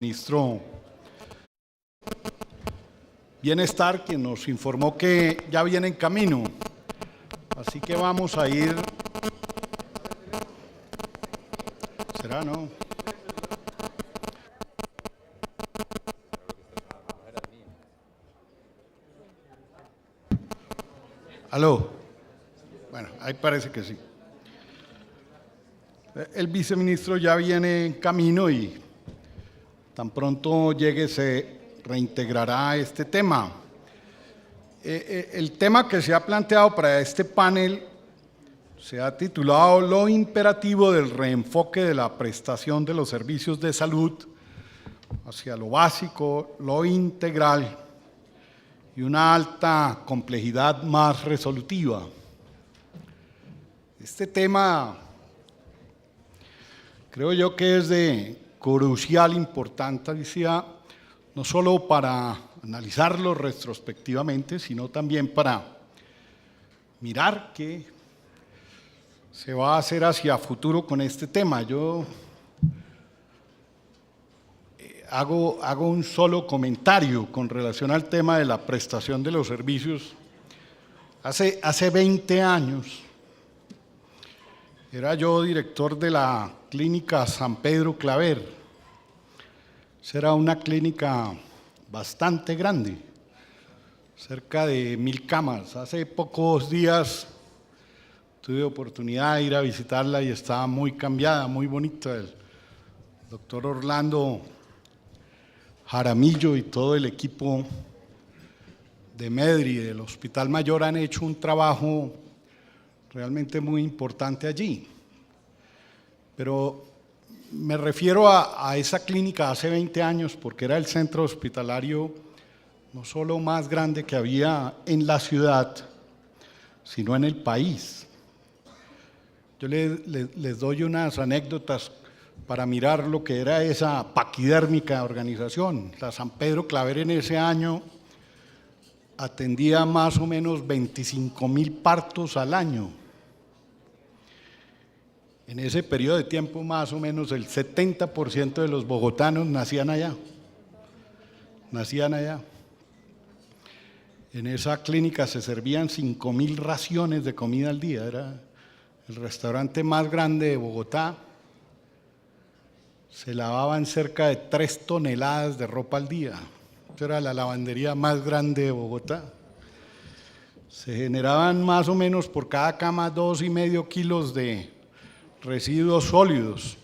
Ministro Bienestar, quien nos informó que ya viene en camino. Así que vamos a ir. ¿Será, no? ¿Aló? Bueno, ahí parece que sí. El viceministro ya viene en camino y tan pronto llegue se reintegrará a este tema. El tema que se ha planteado para este panel se ha titulado Lo imperativo del reenfoque de la prestación de los servicios de salud hacia lo básico, lo integral y una alta complejidad más resolutiva. Este tema creo yo que es de crucial importancia, no solo para analizarlo retrospectivamente, sino también para mirar qué se va a hacer hacia futuro con este tema. Yo hago un solo comentario con relación al tema de la prestación de los servicios. Hace 20 años era yo director de la clínica San Pedro Claver. Esa era una clínica bastante grande, cerca de 1000 camas. Hace pocos días tuve oportunidad de ir a visitarla y estaba muy cambiada, muy bonita. El doctor Orlando Jaramillo y todo el equipo de Medri, del Hospital Mayor, han hecho un trabajo realmente muy importante allí. Pero me refiero a esa clínica hace 20 años porque era el centro hospitalario no solo más grande que había en la ciudad, sino en el país. Yo les doy unas anécdotas para mirar lo que era esa paquidérmica organización. La San Pedro Claver en ese año atendía más o menos 25.000 partos al año. En ese periodo de tiempo, más o menos el 70% de los bogotanos nacían allá. En esa clínica se servían 5.000 raciones de comida al día. Era el restaurante más grande de Bogotá. Se lavaban cerca de 3 toneladas de ropa al día. Esa era la lavandería más grande de Bogotá. Se generaban más o menos por cada cama 2,5 kilos de residuos sólidos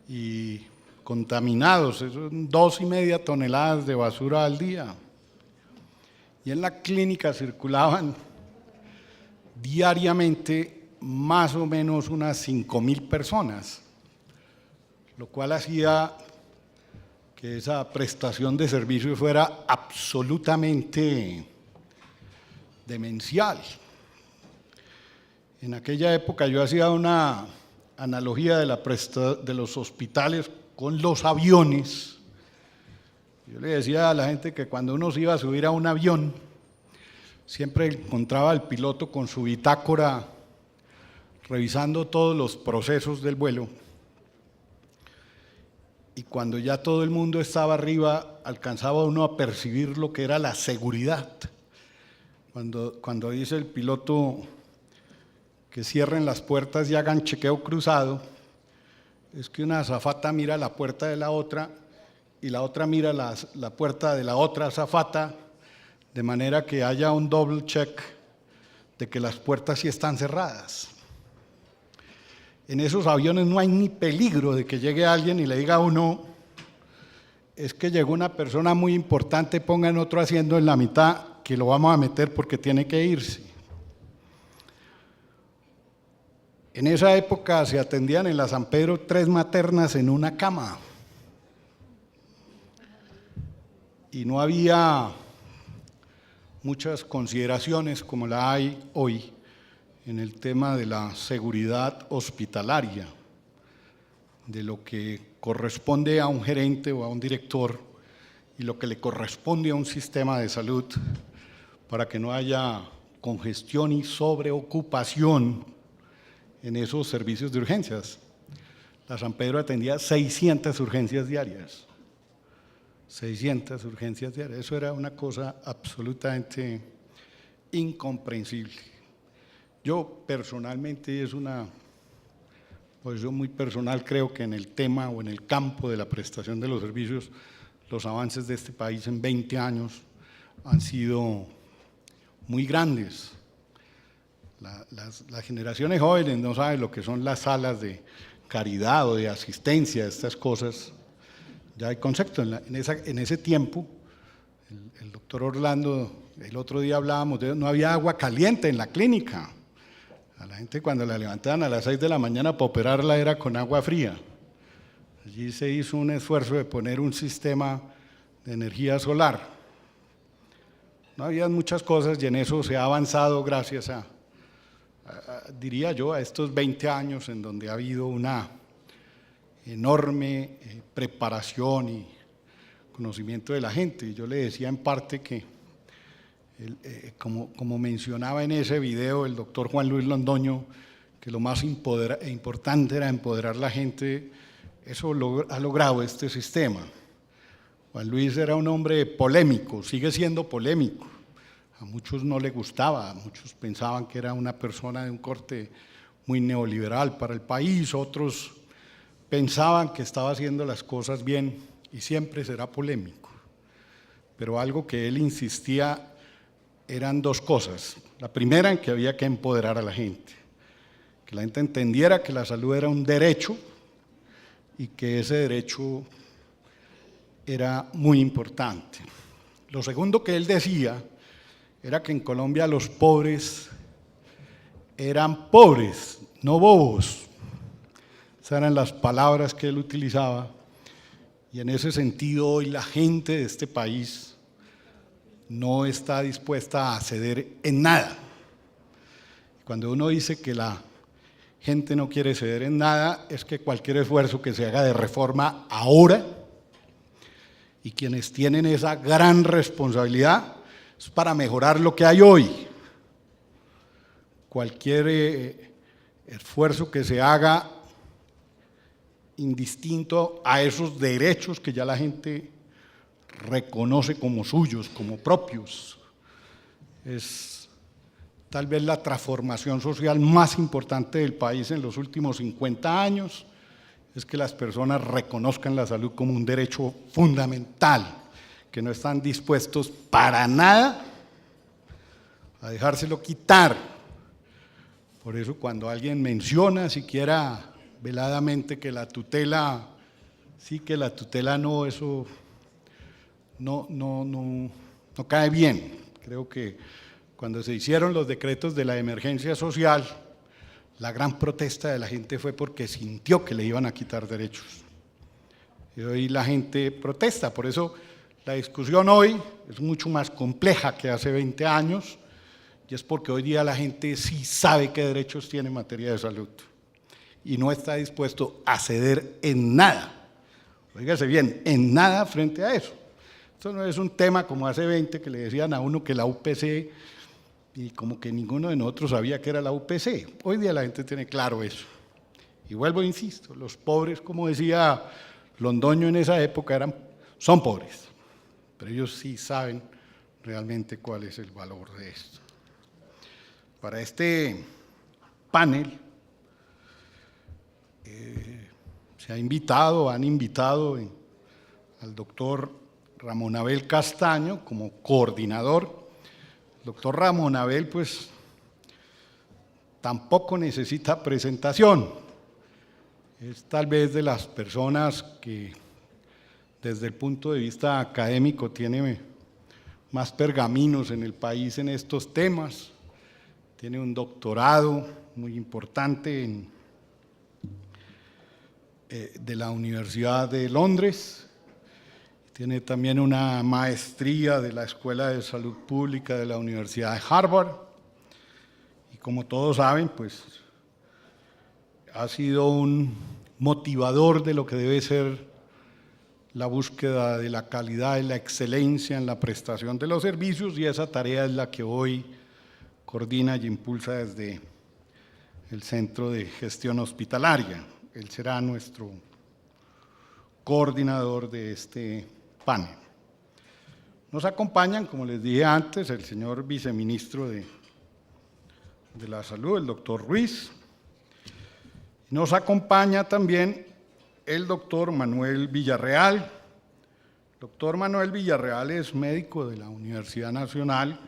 y contaminados, eso son 2,5 toneladas de basura al día. Y en la clínica circulaban diariamente más o menos unas 5.000 personas, lo cual hacía que esa prestación de servicios fuera absolutamente demencial. En aquella época yo hacía una analogía de los hospitales con los aviones. Yo le decía a la gente que cuando uno se iba a subir a un avión, siempre encontraba al piloto con su bitácora revisando todos los procesos del vuelo. Y cuando ya todo el mundo estaba arriba, alcanzaba uno a percibir lo que era la seguridad. Cuando dice el piloto que cierren las puertas y hagan chequeo cruzado, es que una azafata mira la puerta de la otra y la otra mira la puerta de la otra azafata, de manera que haya un double check de que las puertas sí están cerradas. En esos aviones no hay ni peligro de que llegue alguien y le diga a uno, es que llegó una persona muy importante, pongan otro asiento en la mitad que lo vamos a meter porque tiene que irse. En esa época se atendían en la San Pedro 3 maternas en una cama y no había muchas consideraciones como la hay hoy en el tema de la seguridad hospitalaria, de lo que corresponde a un gerente o a un director y lo que le corresponde a un sistema de salud para que no haya congestión y sobreocupación en esos servicios de urgencias. la San Pedro atendía 600 urgencias diarias. 600 urgencias diarias. Eso era una cosa absolutamente incomprensible. Yo personalmente, es una posición muy personal, creo que en el tema o en el campo de la prestación de los servicios, los avances de este país en 20 años han sido muy grandes. Las generaciones jóvenes no saben lo que son las salas de caridad o de asistencia, estas cosas. Ya hay concepto. En ese tiempo, el doctor Orlando, el otro día hablábamos de no había agua caliente en la clínica. A la gente cuando la levantaban a las 6 de la mañana para operarla era con agua fría. Allí se hizo un esfuerzo de poner un sistema de energía solar. No había muchas cosas y en eso se ha avanzado gracias diría yo, a estos 20 años en donde ha habido una enorme preparación y conocimiento de la gente. Y yo le decía en parte que, como mencionaba en ese video el doctor Juan Luis Londoño, que lo más importante era empoderar a la gente. Eso ha logrado este sistema. Juan Luis era un hombre polémico, sigue siendo polémico. A muchos no le gustaba, muchos pensaban que era una persona de un corte muy neoliberal para el país, otros pensaban que estaba haciendo las cosas bien y siempre será polémico. Pero algo que él insistía eran dos cosas. La primera, en que había que empoderar a la gente, que la gente entendiera que la salud era un derecho y que ese derecho era muy importante. Lo segundo que él decía era que en Colombia los pobres eran pobres, no bobos. Esas eran las palabras que él utilizaba. Y en ese sentido hoy la gente de este país no está dispuesta a ceder en nada. Cuando uno dice que la gente no quiere ceder en nada, es que cualquier esfuerzo que se haga de reforma ahora, y quienes tienen esa gran responsabilidad, es para mejorar lo que hay hoy. Cualquier esfuerzo que se haga indistinto a esos derechos que ya la gente reconoce como suyos, como propios, es tal vez la transformación social más importante del país en los últimos 50 años, es que las personas reconozcan la salud como un derecho fundamental, que no están dispuestos para nada a dejárselo quitar. Por eso cuando alguien menciona siquiera veladamente que la tutela, sí, que la tutela no, eso no cae bien. Creo que cuando se hicieron los decretos de la emergencia social, la gran protesta de la gente fue porque sintió que le iban a quitar derechos. Y hoy la gente protesta, por eso la discusión hoy es mucho más compleja que hace 20 años, y es porque hoy día la gente sí sabe qué derechos tiene en materia de salud y no está dispuesto a ceder en nada. Óigase bien, en nada frente a eso. Esto no es un tema como hace 20 que le decían a uno que la UPC, y como que ninguno de nosotros sabía que era la UPC. Hoy día la gente tiene claro eso. Y vuelvo, insisto, los pobres, como decía Londoño en esa época, son pobres, pero ellos sí saben realmente cuál es el valor de esto. Para este panel han invitado al doctor Ramón Abel Castaño como coordinador. El doctor Ramón Abel, pues, tampoco necesita presentación. Es tal vez de las personas que, desde el punto de vista académico, tiene más pergaminos en el país en estos temas. Tiene un doctorado muy importante de la Universidad de Londres. Tiene también una maestría de la Escuela de Salud Pública de la Universidad de Harvard. Y como todos saben, pues ha sido un motivador de lo que debe ser la búsqueda de la calidad y la excelencia en la prestación de los servicios, y esa tarea es la que hoy coordina y impulsa desde el Centro de Gestión Hospitalaria. él será nuestro coordinador de este panel. Nos acompañan, como les dije antes, el señor viceministro de la Salud, el doctor Ruiz. Nos acompaña también el doctor Manuel Villarreal. Doctor Manuel Villarreal es médico de la Universidad Nacional,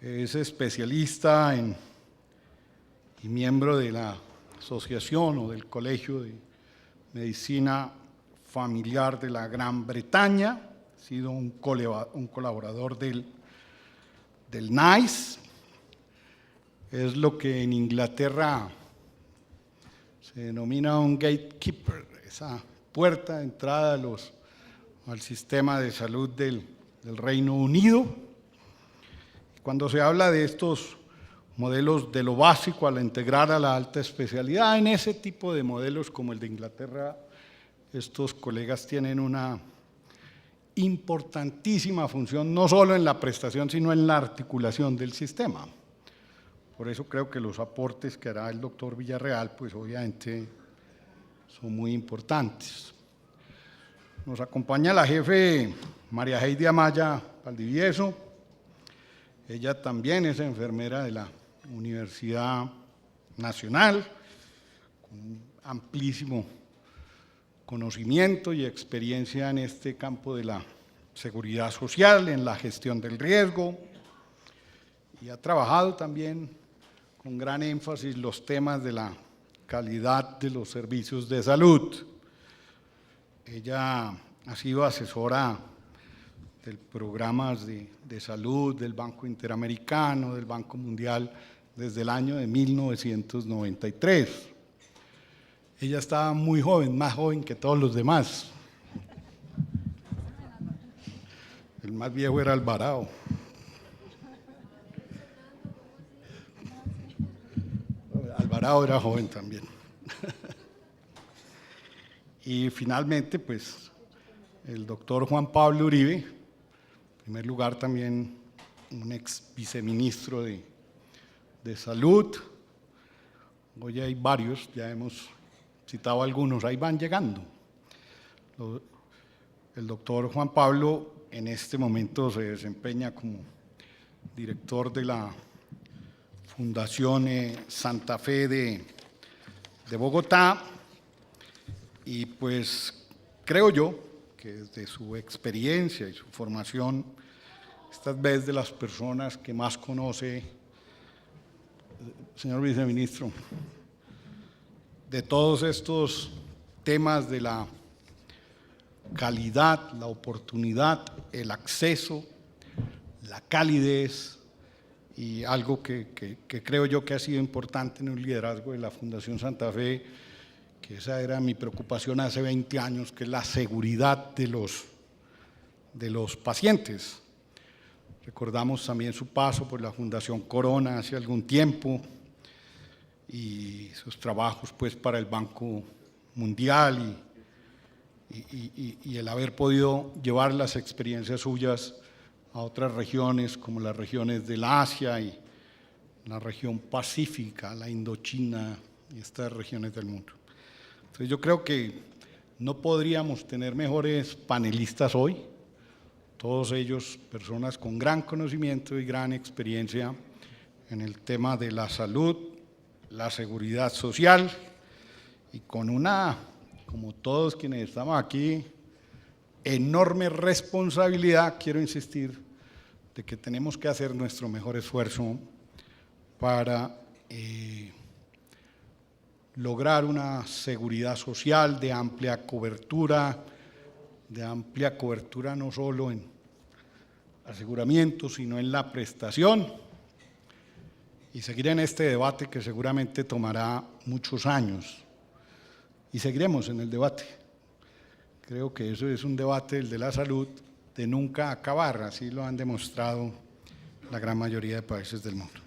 es especialista y miembro de la asociación o del Colegio de Medicina Familiar de la Gran Bretaña, ha sido un colaborador del NICE, es lo que en Inglaterra se denomina un gatekeeper, esa puerta de entrada al sistema de salud del Reino Unido. Cuando se habla de estos modelos de lo básico a la integrar a la alta especialidad, en ese tipo de modelos como el de Inglaterra, estos colegas tienen una importantísima función, no solo en la prestación, sino en la articulación del sistema. Por eso creo que los aportes que hará el doctor Villarreal, pues obviamente son muy importantes. Nos acompaña la jefe María Heidi Amaya Valdivieso. Ella también es enfermera de la Universidad Nacional, con un amplísimo conocimiento y experiencia en este campo de la seguridad social, en la gestión del riesgo, y ha trabajado también con gran énfasis los temas de la calidad de los servicios de salud. Ella ha sido asesora del programas de salud del Banco Interamericano, del Banco Mundial, desde el año de 1993. Ella estaba muy joven, más joven que todos los demás. El más viejo era Alvarado. Alvarado era joven también. Y finalmente, pues, el doctor Juan Pablo Uribe, en primer lugar también un ex viceministro de Salud. Hoy hay varios, ya hemos citado algunos, ahí van llegando. El doctor Juan Pablo en este momento se desempeña como director de la Fundación Santa Fe de Bogotá, y pues creo yo que desde su experiencia y su formación, esta vez de las personas que más conoce, señor viceministro, de todos estos temas de la calidad, la oportunidad, el acceso, la calidez, y algo que creo yo que ha sido importante en el liderazgo de la Fundación Santa Fe, que esa era mi preocupación hace 20 años, que es la seguridad de los pacientes. Recordamos también su paso por la Fundación Corona hace algún tiempo y sus trabajos pues para el Banco Mundial y el haber podido llevar las experiencias suyas a otras regiones como las regiones del Asia y la región pacífica, la Indochina y estas regiones del mundo. Entonces yo creo que no podríamos tener mejores panelistas hoy, todos ellos personas con gran conocimiento y gran experiencia en el tema de la salud, la seguridad social, y con una, como todos quienes estamos aquí, enorme responsabilidad, quiero insistir, de que tenemos que hacer nuestro mejor esfuerzo para lograr una seguridad social de amplia cobertura no solo en aseguramiento, sino en la prestación, y seguir en este debate que seguramente tomará muchos años, y seguiremos en el debate. Creo que eso es un debate, el de la salud, de nunca acabar, así lo han demostrado la gran mayoría de países del mundo.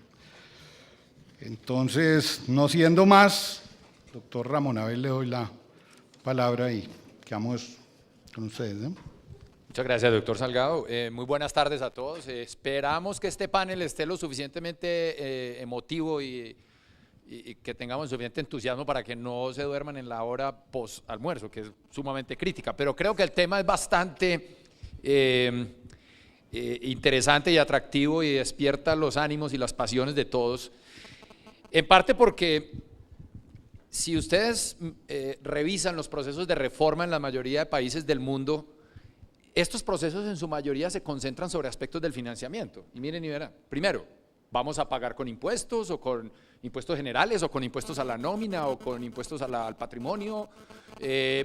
Entonces, no siendo más, doctor Ramón Abel, le doy la palabra y quedamos con ustedes, ¿no? Muchas gracias, doctor Salgado. Muy buenas tardes a todos. Esperamos que este panel esté lo suficientemente emotivo y y que tengamos suficiente entusiasmo para que no se duerman en la hora post-almuerzo, que es sumamente crítica. Pero creo que el tema es bastante interesante y atractivo y despierta los ánimos y las pasiones de todos. En parte porque si ustedes revisan los procesos de reforma en la mayoría de países del mundo, estos procesos en su mayoría se concentran sobre aspectos del financiamiento. Y miren y verán, primero, vamos a pagar con impuestos o con impuestos generales o con impuestos a la nómina o con impuestos al patrimonio,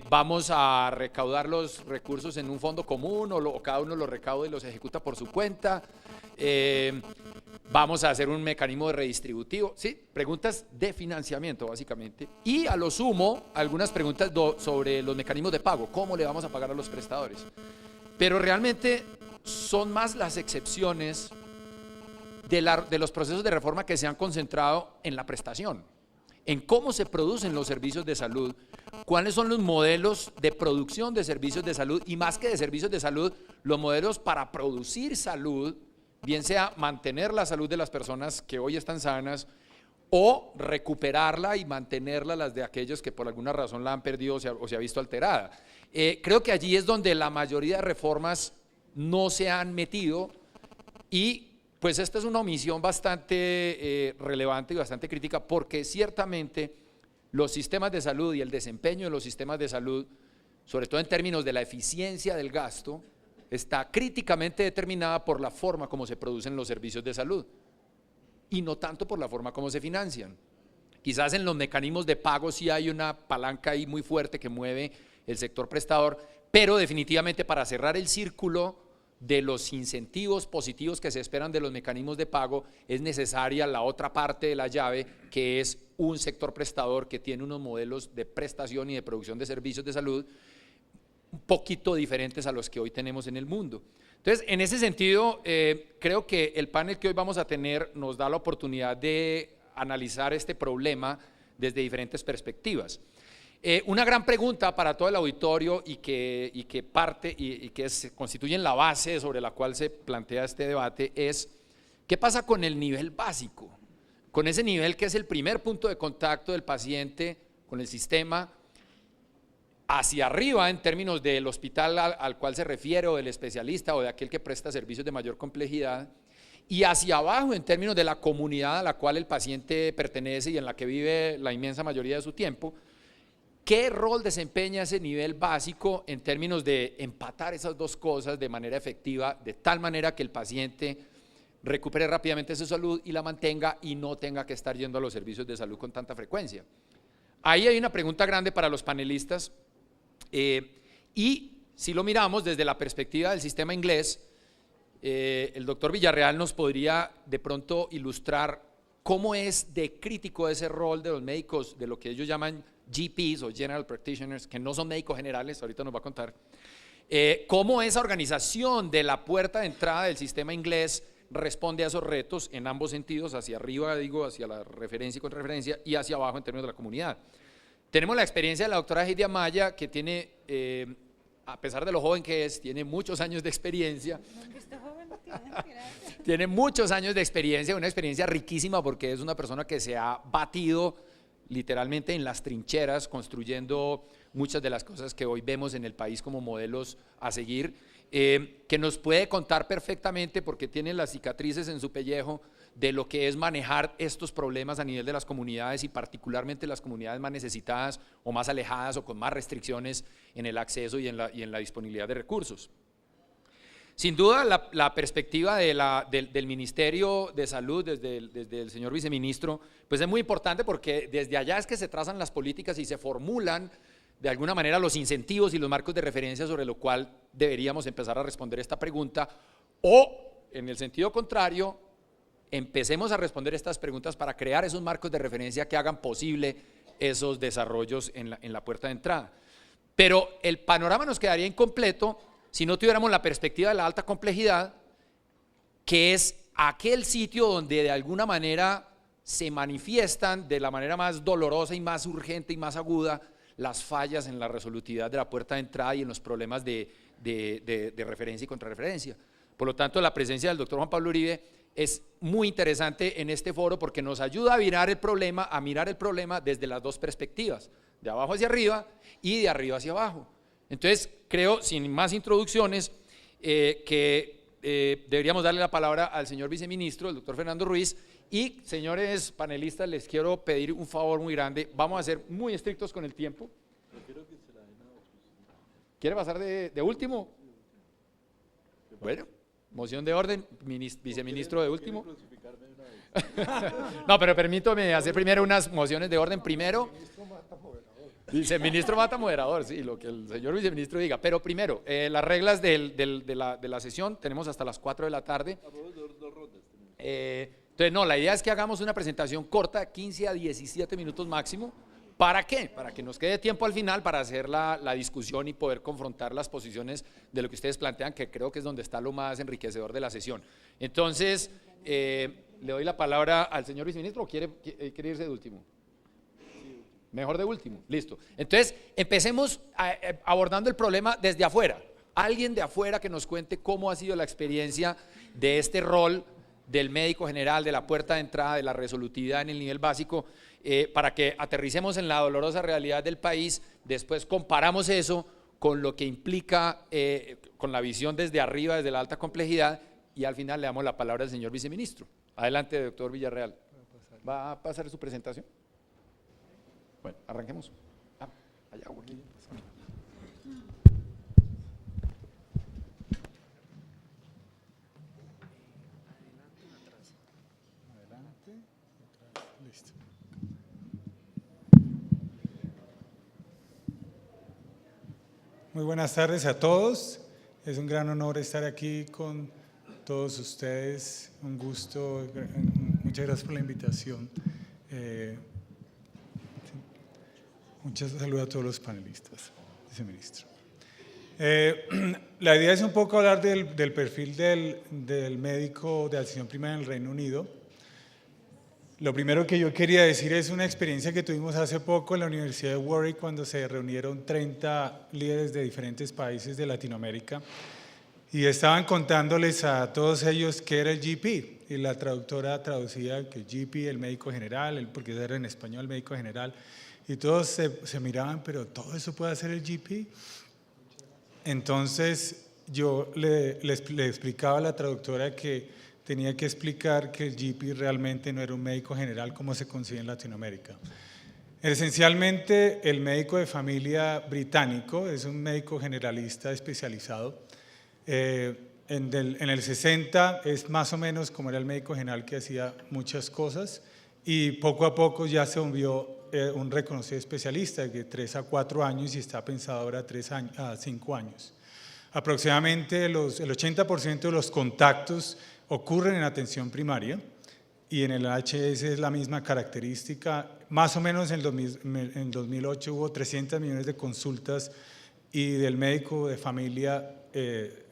vamos a recaudar los recursos en un fondo común o cada uno los recauda y los ejecuta por su cuenta, vamos a hacer un mecanismo redistributivo, ¿sí? Preguntas de financiamiento básicamente, y a lo sumo algunas preguntas sobre los mecanismos de pago, cómo le vamos a pagar a los prestadores, pero realmente son más las excepciones de los procesos de reforma que se han concentrado en la prestación, en cómo se producen los servicios de salud, cuáles son los modelos de producción de servicios de salud y más que de servicios de salud, los modelos para producir salud, bien sea mantener la salud de las personas que hoy están sanas o recuperarla y mantenerla las de aquellos que por alguna razón la han perdido o se ha visto alterada. Creo que allí es donde la mayoría de reformas no se han metido y pues esta es una omisión bastante relevante y bastante crítica porque ciertamente los sistemas de salud y el desempeño de los sistemas de salud, sobre todo en términos de la eficiencia del gasto, está críticamente determinada por la forma como se producen los servicios de salud y no tanto por la forma como se financian. Quizás en los mecanismos de pago sí hay una palanca ahí muy fuerte que mueve el sector prestador, pero definitivamente para cerrar el círculo de los incentivos positivos que se esperan de los mecanismos de pago, es necesaria la otra parte de la llave, que es un sector prestador que tiene unos modelos de prestación y de producción de servicios de salud un poquito diferentes a los que hoy tenemos en el mundo. Entonces, en ese sentido, creo que el panel que hoy vamos a tener nos da la oportunidad de analizar este problema desde diferentes perspectivas. Una gran pregunta para todo el auditorio y que parte y que constituyen la base sobre la cual se plantea este debate es ¿qué pasa con el nivel básico? Con ese nivel que es el primer punto de contacto del paciente con el sistema hacia arriba en términos del hospital al cual se refiere o del especialista o de aquel que presta servicios de mayor complejidad y hacia abajo en términos de la comunidad a la cual el paciente pertenece y en la que vive la inmensa mayoría de su tiempo. ¿Qué rol desempeña ese nivel básico en términos de empatar esas dos cosas de manera efectiva, de tal manera que el paciente recupere rápidamente su salud y la mantenga y no tenga que estar yendo a los servicios de salud con tanta frecuencia? Ahí hay una pregunta grande para los panelistas y si lo miramos desde la perspectiva del sistema inglés, el doctor Villarreal nos podría de pronto ilustrar cómo es de crítico ese rol de los médicos, de lo que ellos llaman GPs o General Practitioners, que no son médicos generales, ahorita nos va a contar, cómo esa organización de la puerta de entrada del sistema inglés responde a esos retos en ambos sentidos, hacia arriba, digo, hacia la referencia y contrarreferencia, y hacia abajo en términos de la comunidad. Tenemos la experiencia de la doctora Heidi Amaya, que tiene, a pesar de lo joven que es, tiene muchos años de experiencia. Tiene muchos años de experiencia, una experiencia riquísima porque es una persona que se ha batido literalmente en las trincheras, construyendo muchas de las cosas que hoy vemos en el país como modelos a seguir, que nos puede contar perfectamente porque tiene las cicatrices en su pellejo de lo que es manejar estos problemas a nivel de las comunidades y particularmente las comunidades más necesitadas o más alejadas o con más restricciones en el acceso y en la disponibilidad de recursos. Sin duda, la perspectiva del Ministerio de Salud, desde el señor viceministro, pues es muy importante porque desde allá es que se trazan las políticas y se formulan de alguna manera los incentivos y los marcos de referencia sobre lo cual deberíamos empezar a responder esta pregunta o, en el sentido contrario, empecemos a responder estas preguntas para crear esos marcos de referencia que hagan posible esos desarrollos en la puerta de entrada. Pero el panorama nos quedaría incompleto si no tuviéramos la perspectiva de la alta complejidad, que es aquel sitio donde de alguna manera se manifiestan de la manera más dolorosa y más urgente y más aguda las fallas en la resolutividad de la puerta de entrada y en los problemas de referencia y contrarreferencia. Por lo tanto, la presencia del doctor Juan Pablo Uribe es muy interesante en este foro porque nos ayuda a mirar el problema desde las dos perspectivas, de abajo hacia arriba y de arriba hacia abajo. Entonces, creo, sin más introducciones, que deberíamos darle la palabra al señor viceministro, el doctor Fernando Ruiz. Y, señores panelistas, les quiero pedir un favor muy grande. Vamos a ser muy estrictos con el tiempo. ¿Quiere pasar de último? Bueno, moción de orden, viceministro de último. No, pero permítame hacer primero unas mociones de orden. Primero, viceministro mata moderador, sí, lo que el señor viceministro diga. Pero primero, las reglas de la sesión, tenemos hasta las 4 de la tarde. Entonces, no, la idea es que hagamos una presentación corta, 15 a 17 minutos máximo. ¿Para qué? Para que nos quede tiempo al final para hacer la discusión y poder confrontar las posiciones de lo que ustedes plantean, que creo que es donde está lo más enriquecedor de la sesión. Entonces, le doy la palabra al señor viceministro, ¿o quiere irse de último? Mejor de último, listo. Entonces, empecemos abordando el problema desde afuera. Alguien de afuera que nos cuente cómo ha sido la experiencia de este rol del médico general, de la puerta de entrada, de la resolutividad en el nivel básico, para que aterricemos en la dolorosa realidad del país. Después comparamos eso con lo que implica, con la visión desde arriba, desde la alta complejidad, y al final le damos la palabra al señor viceministro. Adelante, doctor Villarreal. ¿Va a pasar su presentación? Bueno, arranquemos. Allá, aquí. Listo. Muy buenas tardes a todos. Es un gran honor estar aquí con todos ustedes. Un gusto. Muchas gracias por la invitación. Muchas saludos a todos los panelistas, viceministro. La idea es un poco hablar del perfil del médico de atención primaria en el Reino Unido. Lo primero que yo quería decir es una experiencia que tuvimos hace poco en la Universidad de Warwick cuando se reunieron 30 líderes de diferentes países de Latinoamérica y estaban contándoles a todos ellos qué era el GP, y la traductora traducía que GP, el médico general, porque era en español el médico general, y todos se miraban, pero ¿todo eso puede hacer el GP? Entonces yo le explicaba a la traductora que tenía que explicar que el GP realmente no era un médico general como se concibe en Latinoamérica. Esencialmente, el médico de familia británico es un médico generalista especializado. En el 60 es más o menos como era el médico general, que hacía muchas cosas, y poco a poco ya se volvió un reconocido especialista de 3 a 4 años y está pensado ahora a 5 años. Aproximadamente el 80% de los contactos ocurren en atención primaria y en el HS es la misma característica. Más o menos en 2008 hubo 300 millones de consultas y del médico de familia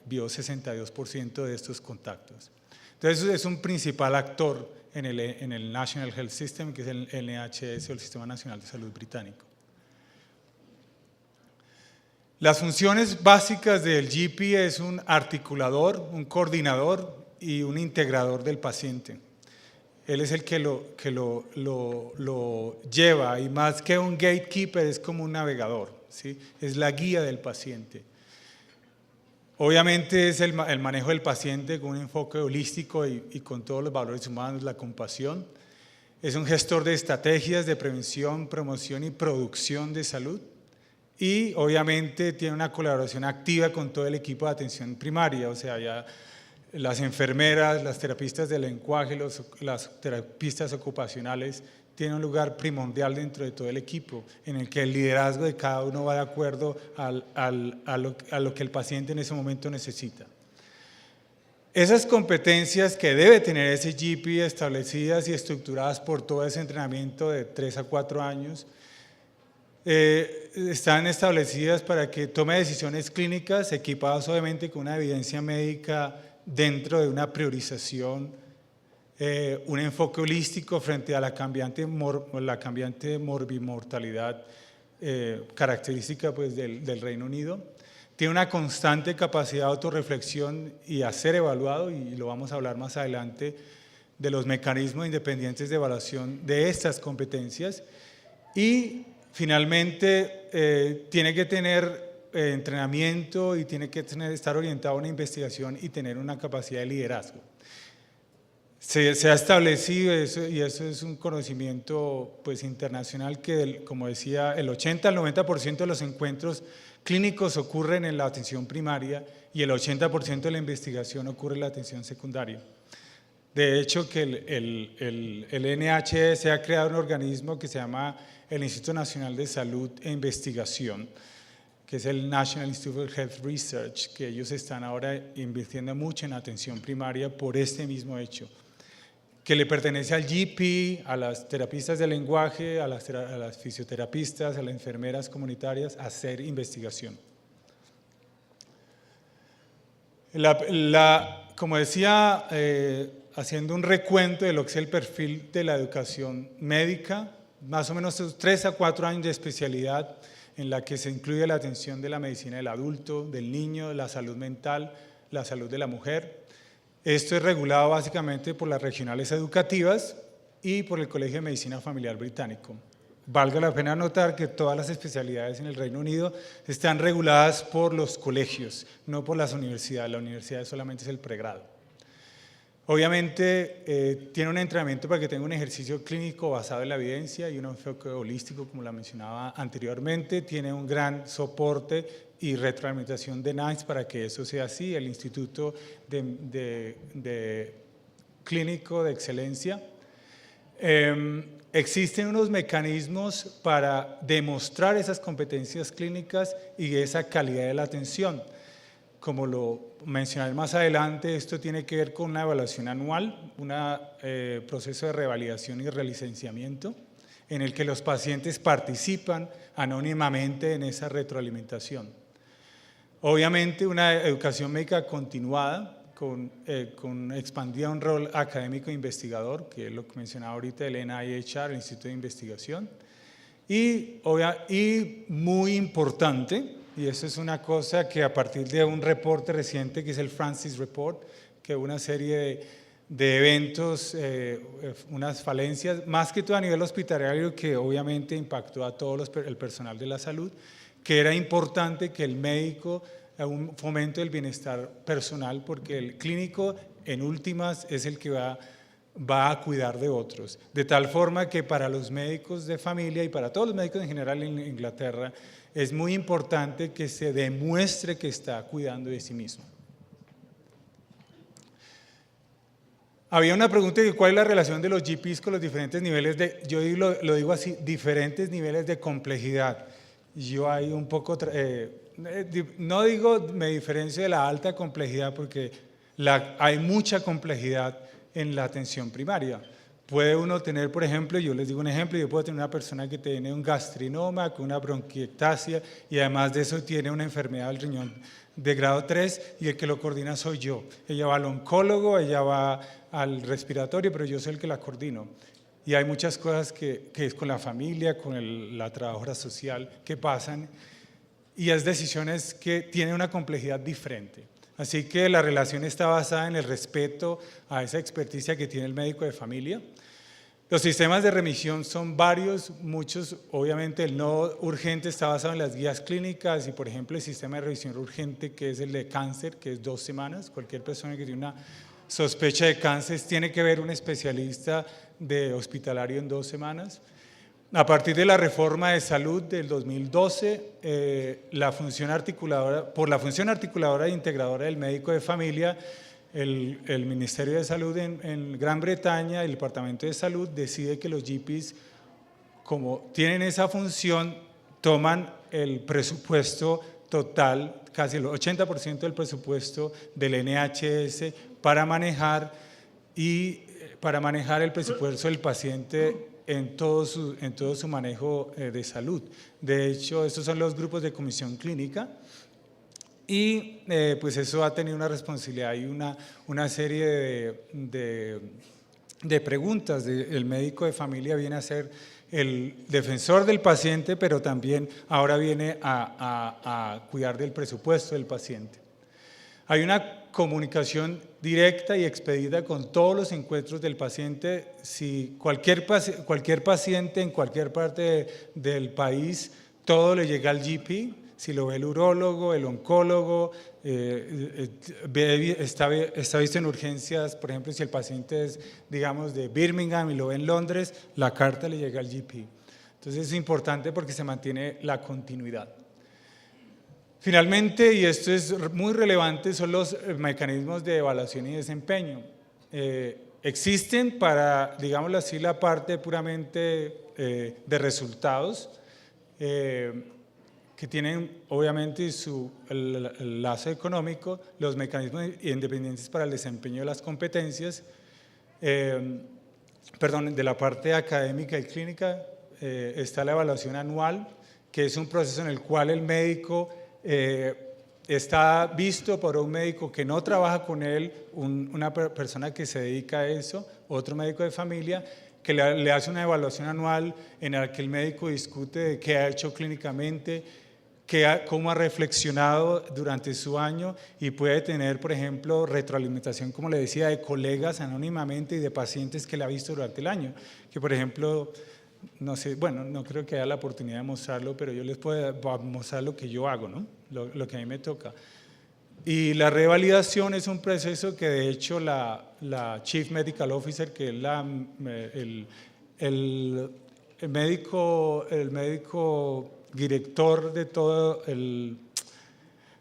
vio 62% de estos contactos. Entonces es un principal actor en el National Health System, que es el NHS o el Sistema Nacional de Salud Británico. Las funciones básicas del GP es un articulador, un coordinador y un integrador del paciente. Él es el que lo lleva, y más que un gatekeeper es como un navegador, ¿sí? Es la guía del paciente. Obviamente es el manejo del paciente con un enfoque holístico y con todos los valores humanos, la compasión. Es un gestor de estrategias de prevención, promoción y producción de salud. Y obviamente tiene una colaboración activa con todo el equipo de atención primaria, o sea, ya las enfermeras, las terapistas del lenguaje, las terapistas ocupacionales tienen un lugar primordial dentro de todo el equipo, en el que el liderazgo de cada uno va de acuerdo a lo que el paciente en ese momento necesita. Esas competencias que debe tener ese GP establecidas y estructuradas por todo ese entrenamiento de 3 a 4 años, están establecidas para que tome decisiones clínicas equipadas obviamente con una evidencia médica dentro de una priorización, un enfoque holístico frente a la cambiante morbimortalidad característica pues, del Reino Unido. tiene una constante capacidad de autorreflexión y a ser evaluado, y lo vamos a hablar más adelante, de los mecanismos independientes de evaluación de estas competencias. Y finalmente tiene que tener entrenamiento y tiene que estar orientado a una investigación y tener una capacidad de liderazgo. Se ha establecido eso, y eso es un conocimiento pues, internacional, que como decía, el 80 al 90% de los encuentros clínicos ocurren en la atención primaria y el 80% de la investigación ocurre en la atención secundaria. De hecho, que el NHS ha creado un organismo que se llama el Instituto Nacional de Salud e Investigación, que es el National Institute of Health Research, que ellos están ahora invirtiendo mucho en atención primaria por este mismo hecho, que le pertenece al GP, a las terapistas del lenguaje, a las fisioterapistas, a las enfermeras comunitarias, a hacer investigación. Como decía, haciendo un recuento de lo que es el perfil de la educación médica, más o menos 3 a 4 años de especialidad en la que se incluye la atención de la medicina del adulto, del niño, la salud mental, la salud de la mujer. Esto es regulado básicamente por las regionales educativas y por el Colegio de Medicina Familiar Británico. Valga la pena notar que todas las especialidades en el Reino Unido están reguladas por los colegios, no por las universidades. La universidad solamente es el pregrado. Obviamente tiene un entrenamiento para que tenga un ejercicio clínico basado en la evidencia y un enfoque holístico, como la mencionaba anteriormente. Tiene un gran soporte y retroalimentación de NICE para que eso sea así, el Instituto Clínico de Excelencia. Existen unos mecanismos para demostrar esas competencias clínicas y esa calidad de la atención. Como lo mencionaré más adelante, esto tiene que ver con una evaluación anual, un proceso de revalidación y relicenciamiento, en el que los pacientes participan anónimamente en esa retroalimentación. Obviamente una educación médica continuada, con expandida un rol académico e investigador, que es lo que mencionaba ahorita el NIHR, el Instituto de Investigación, y muy importante, y eso es una cosa que a partir de un reporte reciente que es el Francis Report, que es una serie de eventos, unas falencias, más que todo a nivel hospitalario, que obviamente impactó a todo el personal de la salud, que era importante que el médico un fomento del bienestar personal, porque el clínico en últimas es el que va a cuidar de otros, de tal forma que para los médicos de familia y para todos los médicos en general en Inglaterra es muy importante que se demuestre que está cuidando de sí mismo. Había una pregunta de cuál es la relación de los GPs con los diferentes niveles yo lo digo así, diferentes niveles de complejidad. Yo hay un poco, no digo me diferencio de la alta complejidad porque hay mucha complejidad en la atención primaria. Puede uno tener, por ejemplo, yo les digo un ejemplo, yo puedo tener una persona que tiene un gastrinoma, con una bronquiectasia y además de eso tiene una enfermedad del riñón de grado 3 y el que lo coordina soy yo. Ella va al oncólogo, ella va al respiratorio, pero yo soy el que la coordino. Y hay muchas cosas que es con la familia, con la trabajadora social que pasan y es decisiones que tienen una complejidad diferente. Así que la relación está basada en el respeto a esa experticia que tiene el médico de familia. Los sistemas de remisión son varios, muchos, obviamente el no urgente está basado en las guías clínicas y por ejemplo el sistema de revisión urgente que es el de cáncer, que es 2 semanas. Cualquier persona que tiene una sospecha de cáncer tiene que ver un especialista de hospitalario en 2 semanas. A partir de la reforma de salud del 2012, por la función articuladora e integradora del médico de familia, el Ministerio de Salud en Gran Bretaña, el Departamento de Salud, decide que los GPs, como tienen esa función, toman el presupuesto total, casi el 80% del presupuesto del NHS para manejar el presupuesto del paciente en todo su manejo de salud. De hecho, estos son los grupos de comisión clínica y pues eso ha tenido una responsabilidad y una serie de preguntas. El médico de familia viene a hacer el defensor del paciente, pero también ahora viene a cuidar del presupuesto del paciente. Hay una comunicación directa y expedita con todos los encuentros del paciente. Si cualquier paciente en cualquier parte del país, todo le llega al GP, si lo ve el urólogo, el oncólogo, está visto en urgencias, por ejemplo, si el paciente es, digamos, de Birmingham y lo ve en Londres, la carta le llega al GP. Entonces es importante porque se mantiene la continuidad. Finalmente, y esto es muy relevante, son los mecanismos de evaluación y desempeño. Existen para, digámoslo así, la parte puramente de resultados, que tienen obviamente el lazo económico, los mecanismos independientes para el desempeño de las competencias, de la parte académica y clínica, está la evaluación anual, que es un proceso en el cual el médico está visto por un médico que no trabaja con él, una persona que se dedica a eso, otro médico de familia, que le hace una evaluación anual en la que el médico discute de qué ha hecho clínicamente, cómo ha reflexionado durante su año y puede tener, por ejemplo, retroalimentación, como le decía, de colegas anónimamente y de pacientes que le ha visto durante el año. Que, por ejemplo, no sé, bueno, no creo que haya la oportunidad de mostrarlo, pero yo les puedo mostrar lo que yo hago, ¿no? Lo que a mí me toca. Y la revalidación es un proceso que de hecho la Chief Medical Officer, que es el médico director de todo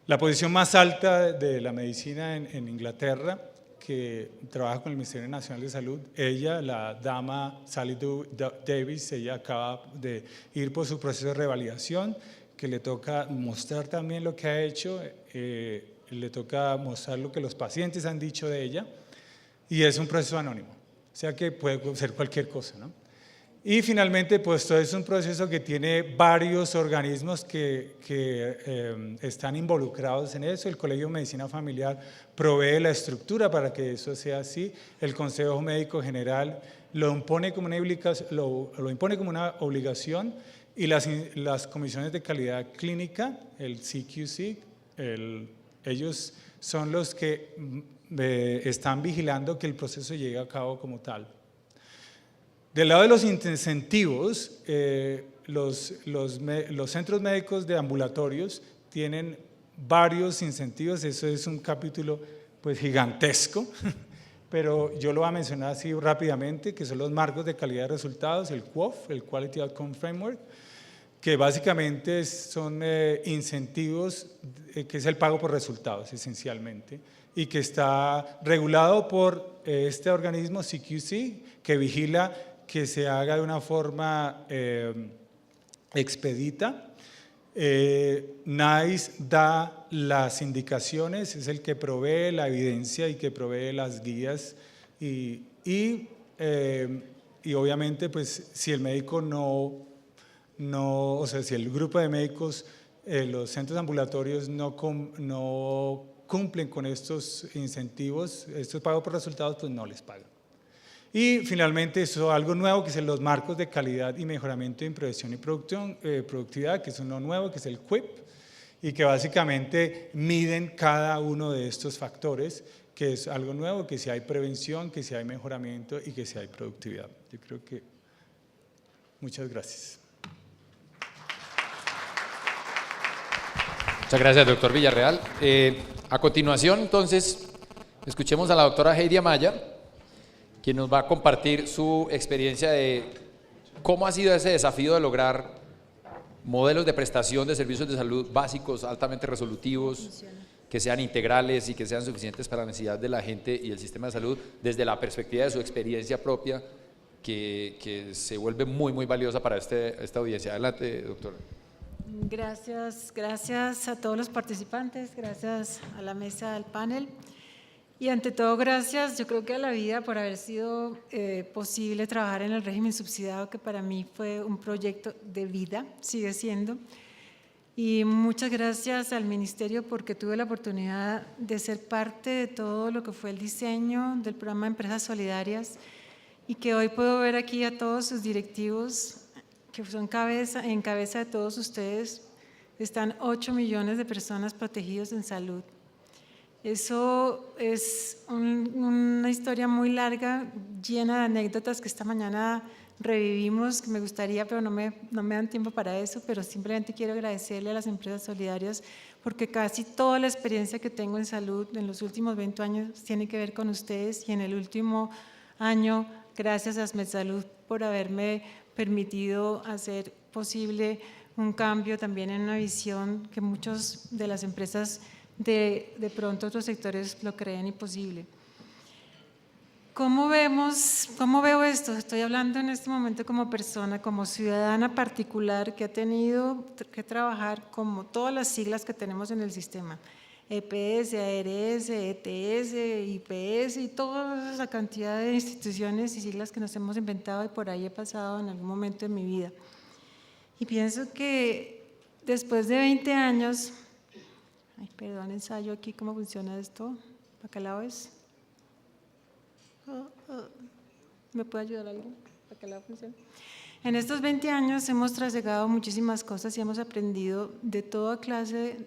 la posición más alta de la medicina en Inglaterra, que trabaja con el Ministerio Nacional de Salud, ella, la dama Sally Davis, ella acaba de ir por su proceso de revalidación, que le toca mostrar también lo que ha hecho, le toca mostrar lo que los pacientes han dicho de ella, y es un proceso anónimo, o sea que puede ser cualquier cosa, ¿no? Y finalmente, pues todo es un proceso que tiene varios organismos que están involucrados en eso. El Colegio de Medicina Familiar provee la estructura para que eso sea así. El Consejo Médico General lo impone como una obligación y las comisiones de calidad clínica, el CQC, ellos son los que están vigilando que el proceso llegue a cabo como tal. Del lado de los incentivos, los centros médicos de ambulatorios tienen varios incentivos, eso es un capítulo pues gigantesco, pero yo lo voy a mencionar así rápidamente, que son los marcos de calidad de resultados, el QOF, el Quality Outcome Framework, que básicamente son incentivos, que es el pago por resultados esencialmente, y que está regulado por este organismo CQC, que vigila que se haga de una forma expedita. NICE da las indicaciones, es el que provee la evidencia y que provee las guías y obviamente pues si el médico si el grupo de médicos, los centros ambulatorios no cumplen con estos incentivos, estos pagos por resultados, pues no les pagan. Y finalmente, eso algo nuevo, que son los marcos de calidad y mejoramiento de impresión y productividad, que es uno nuevo, que es el QIP, y que básicamente miden cada uno de estos factores, que es algo nuevo, que si hay prevención, que si hay mejoramiento y que si hay productividad. Yo creo que… Muchas gracias. Muchas gracias, doctor Villarreal. A continuación, entonces, escuchemos a la doctora Heidi Amaya, quien nos va a compartir su experiencia de cómo ha sido ese desafío de lograr modelos de prestación de servicios de salud básicos, altamente resolutivos, que sean integrales y que sean suficientes para la necesidad de la gente y el sistema de salud, desde la perspectiva de su experiencia propia, que se vuelve muy, muy valiosa para esta audiencia. Adelante, doctora. Gracias a todos los participantes, gracias a la mesa, al panel. Y ante todo, gracias, yo creo que a la vida por haber sido posible trabajar en el régimen subsidiado, que para mí fue un proyecto de vida, sigue siendo. Y muchas gracias al Ministerio porque tuve la oportunidad de ser parte de todo lo que fue el diseño del programa de Empresas Solidarias y que hoy puedo ver aquí a todos sus directivos que son en cabeza de todos ustedes, están 8 millones de personas protegidas en salud. Eso es una historia muy larga, llena de anécdotas que esta mañana revivimos, que me gustaría, pero no me dan tiempo para eso, pero simplemente quiero agradecerle a las empresas solidarias porque casi toda la experiencia que tengo en salud en los últimos 20 años tiene que ver con ustedes, y en el último año, gracias a MedSalud por haberme permitido hacer posible un cambio también en una visión que muchas de las empresas de pronto otros sectores lo creen imposible. ¿Cómo veo esto? Estoy hablando en este momento como persona, como ciudadana particular que ha tenido que trabajar como todas las siglas que tenemos en el sistema, EPS, ARS, ETS, IPS y toda esa cantidad de instituciones y siglas que nos hemos inventado, y por ahí he pasado en algún momento de mi vida. Y pienso que después de 20 años, ensayo aquí cómo funciona esto, ¿para qué lado es? ¿Me puede ayudar alguien? ¿Para qué lado funciona? En estos 20 años hemos trasegado muchísimas cosas y hemos aprendido de toda clase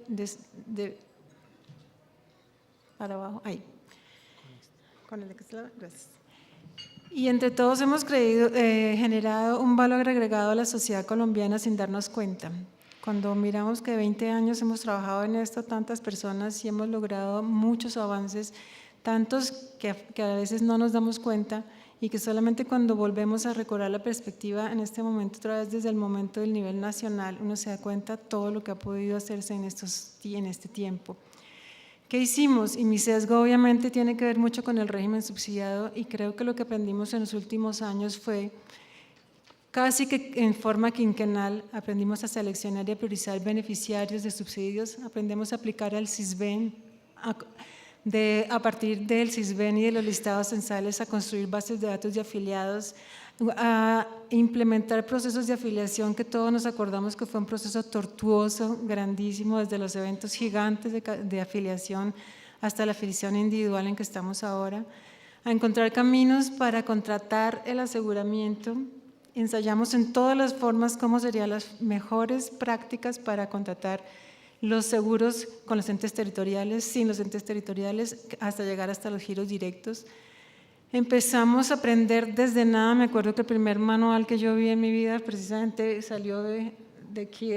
para abajo, ahí, con el gracias. Y entre todos hemos generado un valor agregado a la sociedad colombiana sin darnos cuenta. Cuando miramos que 20 años hemos trabajado en esto, tantas personas, y hemos logrado muchos avances, tantos que a veces no nos damos cuenta, y que solamente cuando volvemos a recobrar la perspectiva en este momento, otra vez desde el momento del nivel nacional, uno se da cuenta todo lo que ha podido hacerse en este tiempo. ¿Qué hicimos? Y mi sesgo obviamente tiene que ver mucho con el régimen subsidiado, y creo que lo que aprendimos en los últimos años fue casi que en forma quinquenal aprendimos a seleccionar y a priorizar beneficiarios de subsidios, aprendemos a aplicar al SISBEN, a partir del SISBEN y de los listados censales a construir bases de datos de afiliados, a implementar procesos de afiliación que todos nos acordamos que fue un proceso tortuoso, grandísimo, desde los eventos gigantes de afiliación hasta la afiliación individual en que estamos ahora, a encontrar caminos para contratar el aseguramiento. Ensayamos en todas las formas cómo serían las mejores prácticas para contratar los seguros con los entes territoriales, sin los entes territoriales, hasta llegar hasta los giros directos. Empezamos a aprender desde nada. Me acuerdo que el primer manual que yo vi en mi vida precisamente salió de aquí,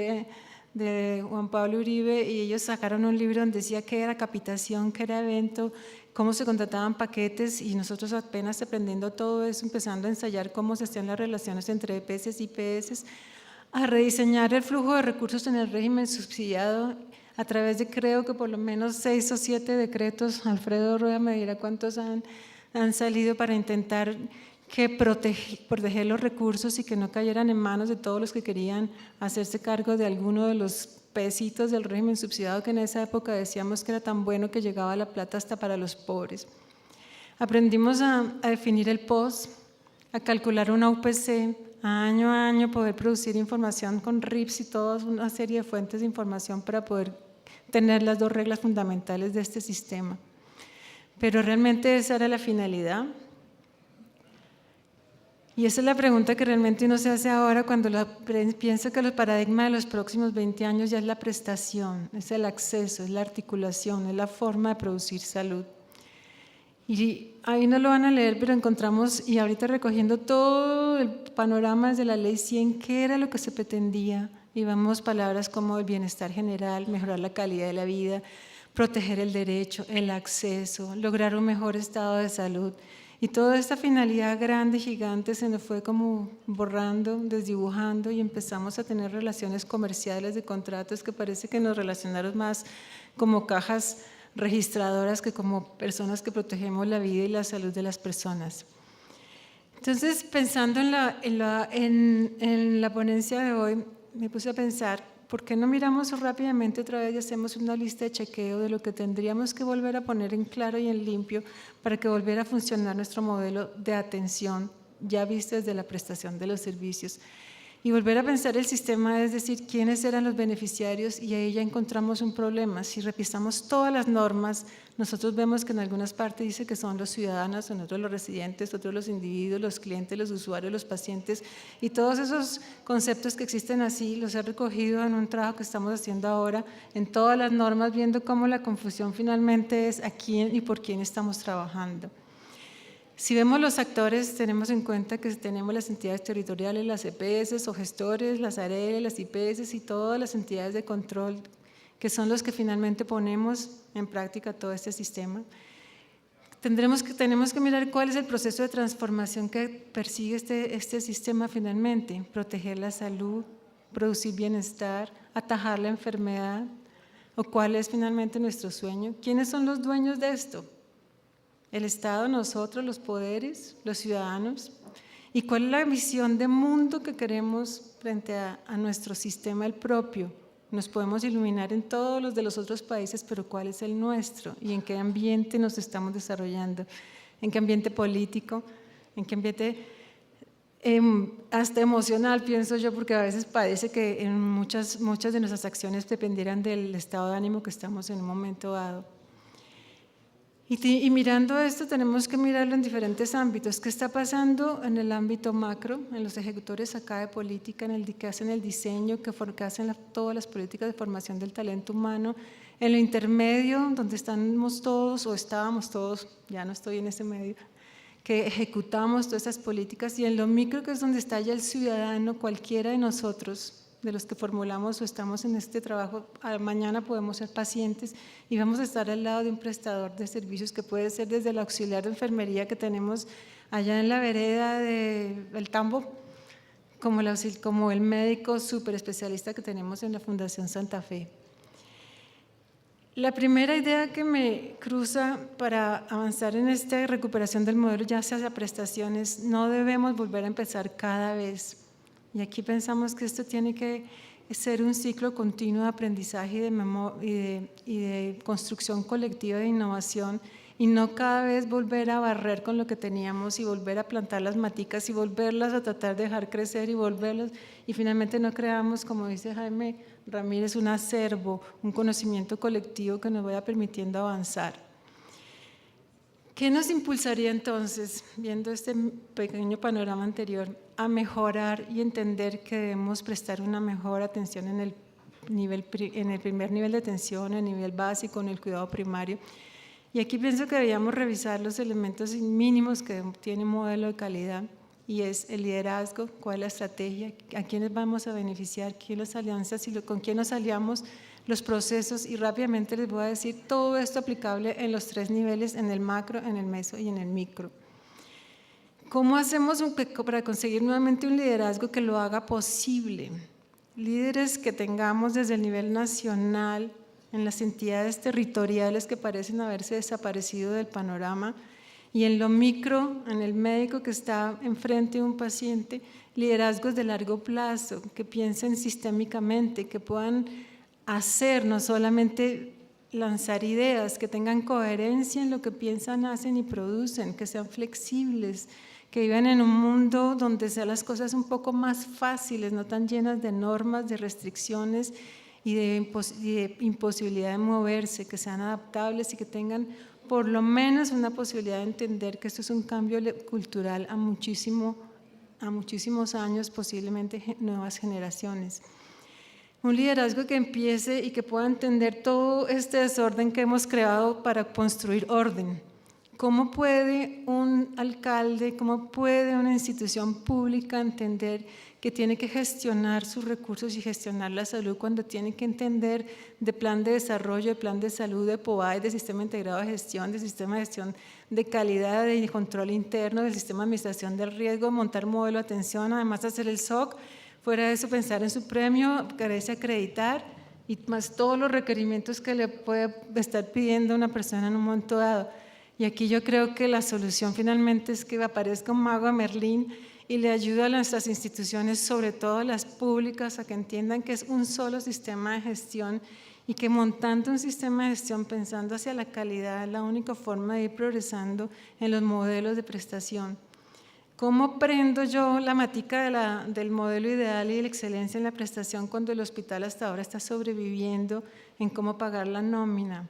de Juan Pablo Uribe, y ellos sacaron un libro donde decía qué era capitación, qué era evento, cómo se contrataban paquetes, y nosotros apenas aprendiendo todo eso, empezando a ensayar cómo se hacían las relaciones entre EPS y IPS, a rediseñar el flujo de recursos en el régimen subsidiado a través de, creo que por lo menos 6 o 7 decretos, Alfredo Rueda me dirá cuántos han salido, para intentar proteger los recursos y que no cayeran en manos de todos los que querían hacerse cargo de alguno de los pesitos del régimen subsidiado, que en esa época decíamos que era tan bueno que llegaba la plata hasta para los pobres. Aprendimos a definir el POS, a calcular una UPC, año a año poder producir información con RIPS y toda una serie de fuentes de información para poder tener las 2 reglas fundamentales de este sistema. Pero realmente esa era la finalidad. Y esa es la pregunta que realmente uno se hace ahora cuando piensa que el paradigma de los próximos 20 años ya es la prestación, es el acceso, es la articulación, es la forma de producir salud. Y ahí no lo van a leer, pero encontramos, y ahorita recogiendo todo el panorama desde la Ley 100, qué era lo que se pretendía, y vemos palabras como el bienestar general, mejorar la calidad de la vida, proteger el derecho, el acceso, lograr un mejor estado de salud. Y toda esta finalidad grande, gigante, se nos fue como borrando, desdibujando, y empezamos a tener relaciones comerciales de contratos que parece que nos relacionaron más como cajas registradoras que como personas que protegemos la vida y la salud de las personas. Entonces, pensando en la ponencia de hoy, me puse a pensar, ¿por qué no miramos rápidamente otra vez y hacemos una lista de chequeo de lo que tendríamos que volver a poner en claro y en limpio para que volviera a funcionar nuestro modelo de atención, ya visto desde la prestación de los servicios? Y volver a pensar el sistema es decir, quiénes eran los beneficiarios, y ahí ya encontramos un problema. Si revisamos todas las normas, nosotros vemos que en algunas partes dice que son los ciudadanos, en otros los residentes, otros los individuos, los clientes, los usuarios, los pacientes, y todos esos conceptos que existen así los he recogido en un trabajo que estamos haciendo ahora en todas las normas, viendo cómo la confusión finalmente es a quién y por quién estamos trabajando. Si vemos los actores, tenemos en cuenta que tenemos las entidades territoriales, las EPS o gestores, las AREL, las IPS y todas las entidades de control que son los que finalmente ponemos en práctica todo este sistema. Tenemos que mirar cuál es el proceso de transformación que persigue este sistema finalmente: proteger la salud, producir bienestar, atajar la enfermedad, o cuál es finalmente nuestro sueño. ¿Quiénes son los dueños de esto? El Estado, nosotros, los poderes, los ciudadanos. ¿Y cuál es la visión de mundo que queremos frente a nuestro sistema, el propio? Nos podemos iluminar en todos los de los otros países, pero ¿cuál es el nuestro? ¿Y en qué ambiente nos estamos desarrollando? ¿En qué ambiente político? ¿En qué ambiente hasta emocional, pienso yo, porque a veces parece que en muchas de nuestras acciones dependieran del estado de ánimo que estamos en un momento dado? Y mirando esto tenemos que mirarlo en diferentes ámbitos. ¿Qué está pasando en el ámbito macro, en los ejecutores acá de política, en el que hacen el diseño, que hacen todas las políticas de formación del talento humano? En lo intermedio, donde estamos todos o estábamos todos, ya no estoy en ese medio, que ejecutamos todas esas políticas, y en lo micro, que es donde está ya el ciudadano, cualquiera de nosotros, de los que formulamos o estamos en este trabajo. Mañana podemos ser pacientes y vamos a estar al lado de un prestador de servicios que puede ser desde el auxiliar de enfermería que tenemos allá en la vereda del Tambo, como el médico súper especialista que tenemos en la Fundación Santa Fe. La primera idea que me cruza para avanzar en esta recuperación del modelo, ya sea prestaciones, no debemos volver a empezar cada vez. Y aquí pensamos que esto tiene que ser un ciclo continuo de aprendizaje y de construcción colectiva de innovación, y no cada vez volver a barrer con lo que teníamos y volver a plantar las maticas y volverlas a tratar de dejar crecer y finalmente no creamos, como dice Jaime Ramírez, un acervo, un conocimiento colectivo que nos vaya permitiendo avanzar. ¿Qué nos impulsaría entonces, viendo este pequeño panorama anterior, a mejorar y entender que debemos prestar una mejor atención en el primer nivel de atención, en el nivel básico, en el cuidado primario? Y aquí pienso que deberíamos revisar los elementos mínimos que tiene un modelo de calidad, y es el liderazgo, cuál es la estrategia, a quiénes vamos a beneficiar, quién las alianzas, con quién nos aliamos, los procesos, y rápidamente les voy a decir todo esto aplicable en los 3 niveles, en el macro, en el meso y en el micro. ¿Cómo hacemos para conseguir nuevamente un liderazgo que lo haga posible? Líderes que tengamos desde el nivel nacional, en las entidades territoriales que parecen haberse desaparecido del panorama, y en lo micro, en el médico que está enfrente de un paciente, liderazgos de largo plazo, que piensen sistémicamente, que puedan hacer, no solamente lanzar ideas, que tengan coherencia en lo que piensan, hacen y producen, que sean flexibles, que vivan en un mundo donde sean las cosas un poco más fáciles, no tan llenas de normas, de restricciones y de imposibilidad de moverse, que sean adaptables y que tengan por lo menos una posibilidad de entender que esto es un cambio cultural a muchísimos años, posiblemente nuevas generaciones. Un liderazgo que empiece y que pueda entender todo este desorden que hemos creado para construir orden. ¿Cómo puede un alcalde, cómo puede una institución pública entender que tiene que gestionar sus recursos y gestionar la salud cuando tiene que entender de plan de desarrollo, de plan de salud, de POAI, de sistema integrado de gestión, de sistema de gestión de calidad, de control interno, del sistema de administración del riesgo, montar modelo de atención, además hacer el SOC? Fuera de eso, pensar en su premio, quererse acreditar y más todos los requerimientos que le puede estar pidiendo una persona en un momento dado. Y aquí yo creo que la solución finalmente es que aparezca un mago de Merlín y le ayude a nuestras instituciones, sobre todo las públicas, a que entiendan que es un solo sistema de gestión y que montando un sistema de gestión pensando hacia la calidad es la única forma de ir progresando en los modelos de prestación. ¿Cómo prendo yo la matica del modelo ideal y de la excelencia en la prestación cuando el hospital hasta ahora está sobreviviendo en cómo pagar la nómina?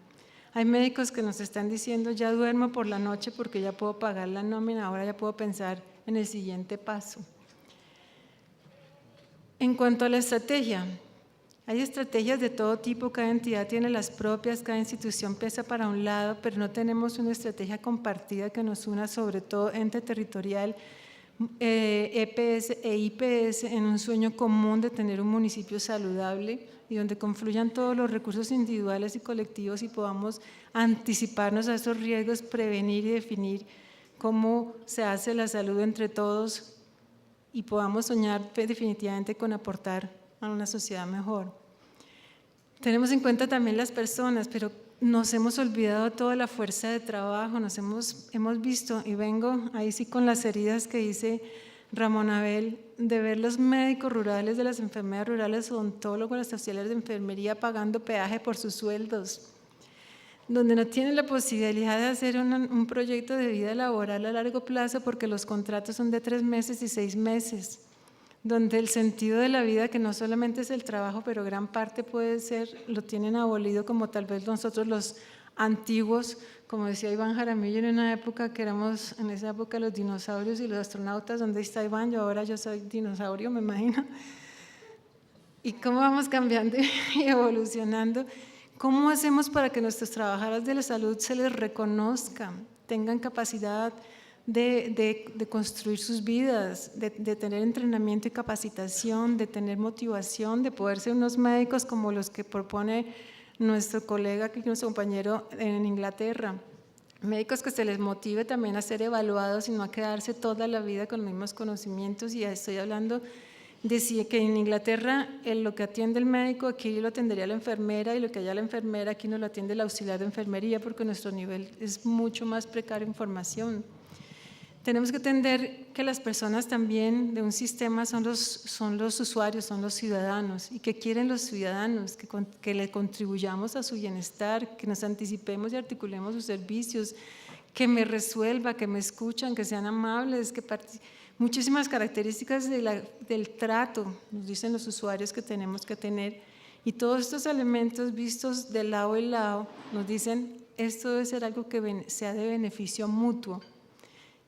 Hay médicos que nos están diciendo, ya duermo por la noche porque ya puedo pagar la nómina, ahora ya puedo pensar en el siguiente paso. En cuanto a la estrategia, hay estrategias de todo tipo, cada entidad tiene las propias, cada institución piensa para un lado, pero no tenemos una estrategia compartida que nos una, sobre todo ente territorial, EPS e IPS, en un sueño común de tener un municipio saludable y donde confluyan todos los recursos individuales y colectivos y podamos anticiparnos a esos riesgos, prevenir y definir cómo se hace la salud entre todos y podamos soñar definitivamente con aportar a una sociedad mejor. Tenemos en cuenta también las personas, pero nos hemos olvidado toda la fuerza de trabajo, hemos visto, y vengo ahí sí con las heridas que dice Ramón Abel, de ver los médicos rurales de las enfermedades rurales, odontólogos, las auxiliares de enfermería pagando peaje por sus sueldos, donde no tienen la posibilidad de hacer un proyecto de vida laboral a largo plazo porque los contratos son de 3 meses y 6 meses, donde el sentido de la vida, que no solamente es el trabajo, pero gran parte puede ser, lo tienen abolido como tal vez nosotros los antiguos, como decía Iván Jaramillo en una época que éramos, en esa época los dinosaurios y los astronautas, ¿dónde está Iván? Yo ahora yo soy dinosaurio, me imagino. ¿Y cómo vamos cambiando y evolucionando? ¿Cómo hacemos para que nuestros trabajadores de la salud se les reconozca, tengan capacidad de construir sus vidas, de tener entrenamiento y capacitación, de tener motivación, de poder ser unos médicos como los que propone nuestro colega, nuestro compañero en Inglaterra? Médicos que se les motive también a ser evaluados y no a quedarse toda la vida con los mismos conocimientos. Y ya estoy hablando de que en Inglaterra lo que atiende el médico aquí lo atendería la enfermera, y lo que haya la enfermera aquí no lo atiende el auxiliar de enfermería, porque nuestro nivel es mucho más precario en formación. Tenemos que entender que las personas también de un sistema son los usuarios, son los ciudadanos. ¿Y qué quieren los ciudadanos? Que le contribuyamos a su bienestar, que nos anticipemos y articulemos sus servicios, que me resuelva, que me escuchan, que sean amables, muchísimas características del trato, nos dicen los usuarios que tenemos que tener. Y todos estos elementos vistos de lado y lado nos dicen, esto debe ser algo que sea de beneficio mutuo.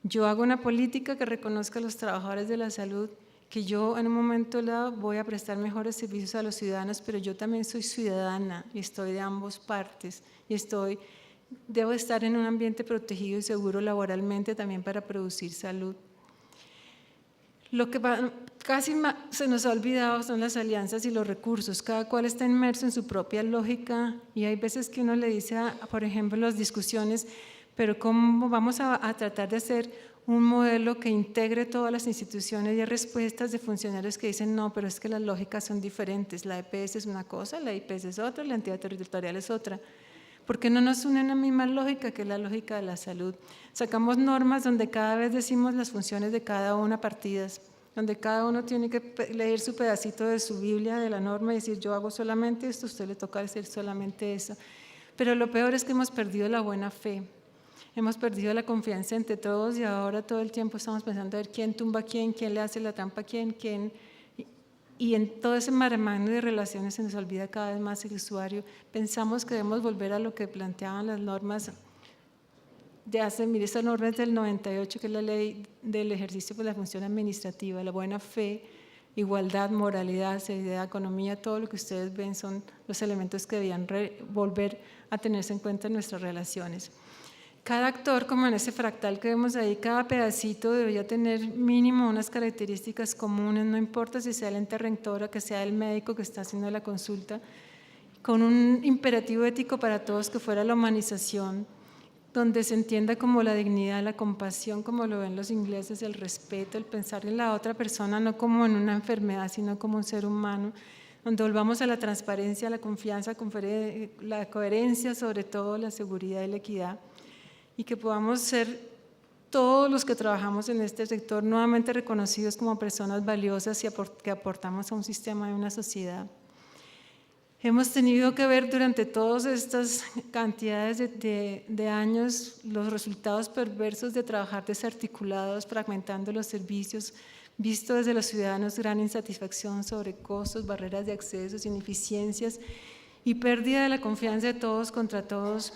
Yo hago una política que reconozca a los trabajadores de la salud, que yo en un momento dado voy a prestar mejores servicios a los ciudadanos, pero yo también soy ciudadana y estoy de ambas partes y debo estar en un ambiente protegido y seguro laboralmente también para producir salud. Lo que casi se nos ha olvidado son las alianzas y los recursos. Cada cual está inmerso en su propia lógica y hay veces que uno le dice, por ejemplo, las discusiones, pero ¿cómo vamos a tratar de hacer un modelo que integre todas las instituciones? Y hay respuestas de funcionarios que dicen, no, pero es que las lógicas son diferentes, la EPS es una cosa, la IPS es otra, la entidad territorial es otra. ¿Por qué no nos unen a la misma lógica, que es la lógica de la salud? Sacamos normas donde cada vez decimos las funciones de cada una partidas, donde cada uno tiene que leer su pedacito de su Biblia, de la norma, y decir, yo hago solamente esto, a usted le toca decir solamente eso. Pero lo peor es que hemos perdido la buena fe. Hemos perdido la confianza entre todos y ahora todo el tiempo estamos pensando a ver quién tumba a quién le hace la trampa a quién. Y en todo ese maremágnum de relaciones se nos olvida cada vez más el usuario. Pensamos que debemos volver a lo que planteaban las normas mire, esta norma es del 98, que es la ley del ejercicio de la función administrativa, la buena fe, igualdad, moralidad, seriedad, economía, todo lo que ustedes ven son los elementos que debían volver a tenerse en cuenta en nuestras relaciones. Cada actor, como en ese fractal que vemos ahí, cada pedacito debería tener mínimo unas características comunes, no importa si sea el ente rector o que sea el médico que está haciendo la consulta, con un imperativo ético para todos que fuera la humanización, donde se entienda como la dignidad, la compasión, como lo ven los ingleses, el respeto, el pensar en la otra persona no como en una enfermedad, sino como un ser humano, donde volvamos a la transparencia, la confianza, la coherencia, sobre todo la seguridad y la equidad, y que podamos ser todos los que trabajamos en este sector nuevamente reconocidos como personas valiosas y que aportamos a un sistema y a una sociedad. Hemos tenido que ver durante todas estas cantidades de años los resultados perversos de trabajar desarticulados, fragmentando los servicios, visto desde los ciudadanos gran insatisfacción, sobrecostos, barreras de acceso, ineficiencias y pérdida de la confianza de todos contra todos,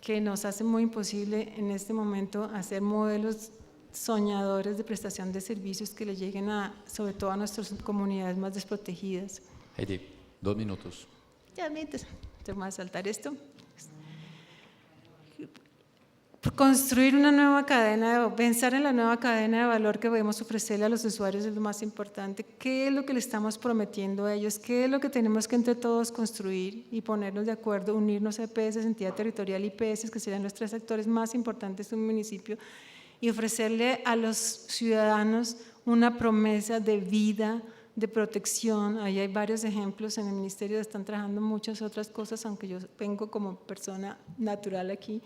que nos hace muy imposible en este momento hacer modelos soñadores de prestación de servicios que le lleguen sobre todo a nuestras comunidades más desprotegidas. Heidi, 2 minutos. Ya, te voy a saltar esto. Construir una nueva cadena, pensar en la nueva cadena de valor que podemos ofrecerle a los usuarios es lo más importante. ¿Qué es lo que le estamos prometiendo a ellos? ¿Qué es lo que tenemos que entre todos construir y ponernos de acuerdo, unirnos a EPS, entidad territorial y IPS, que serían los 3 actores más importantes de un municipio, y ofrecerle a los ciudadanos una promesa de vida, de protección? Ahí hay varios ejemplos, en el ministerio están trabajando muchas otras cosas, aunque yo vengo como persona natural aquí,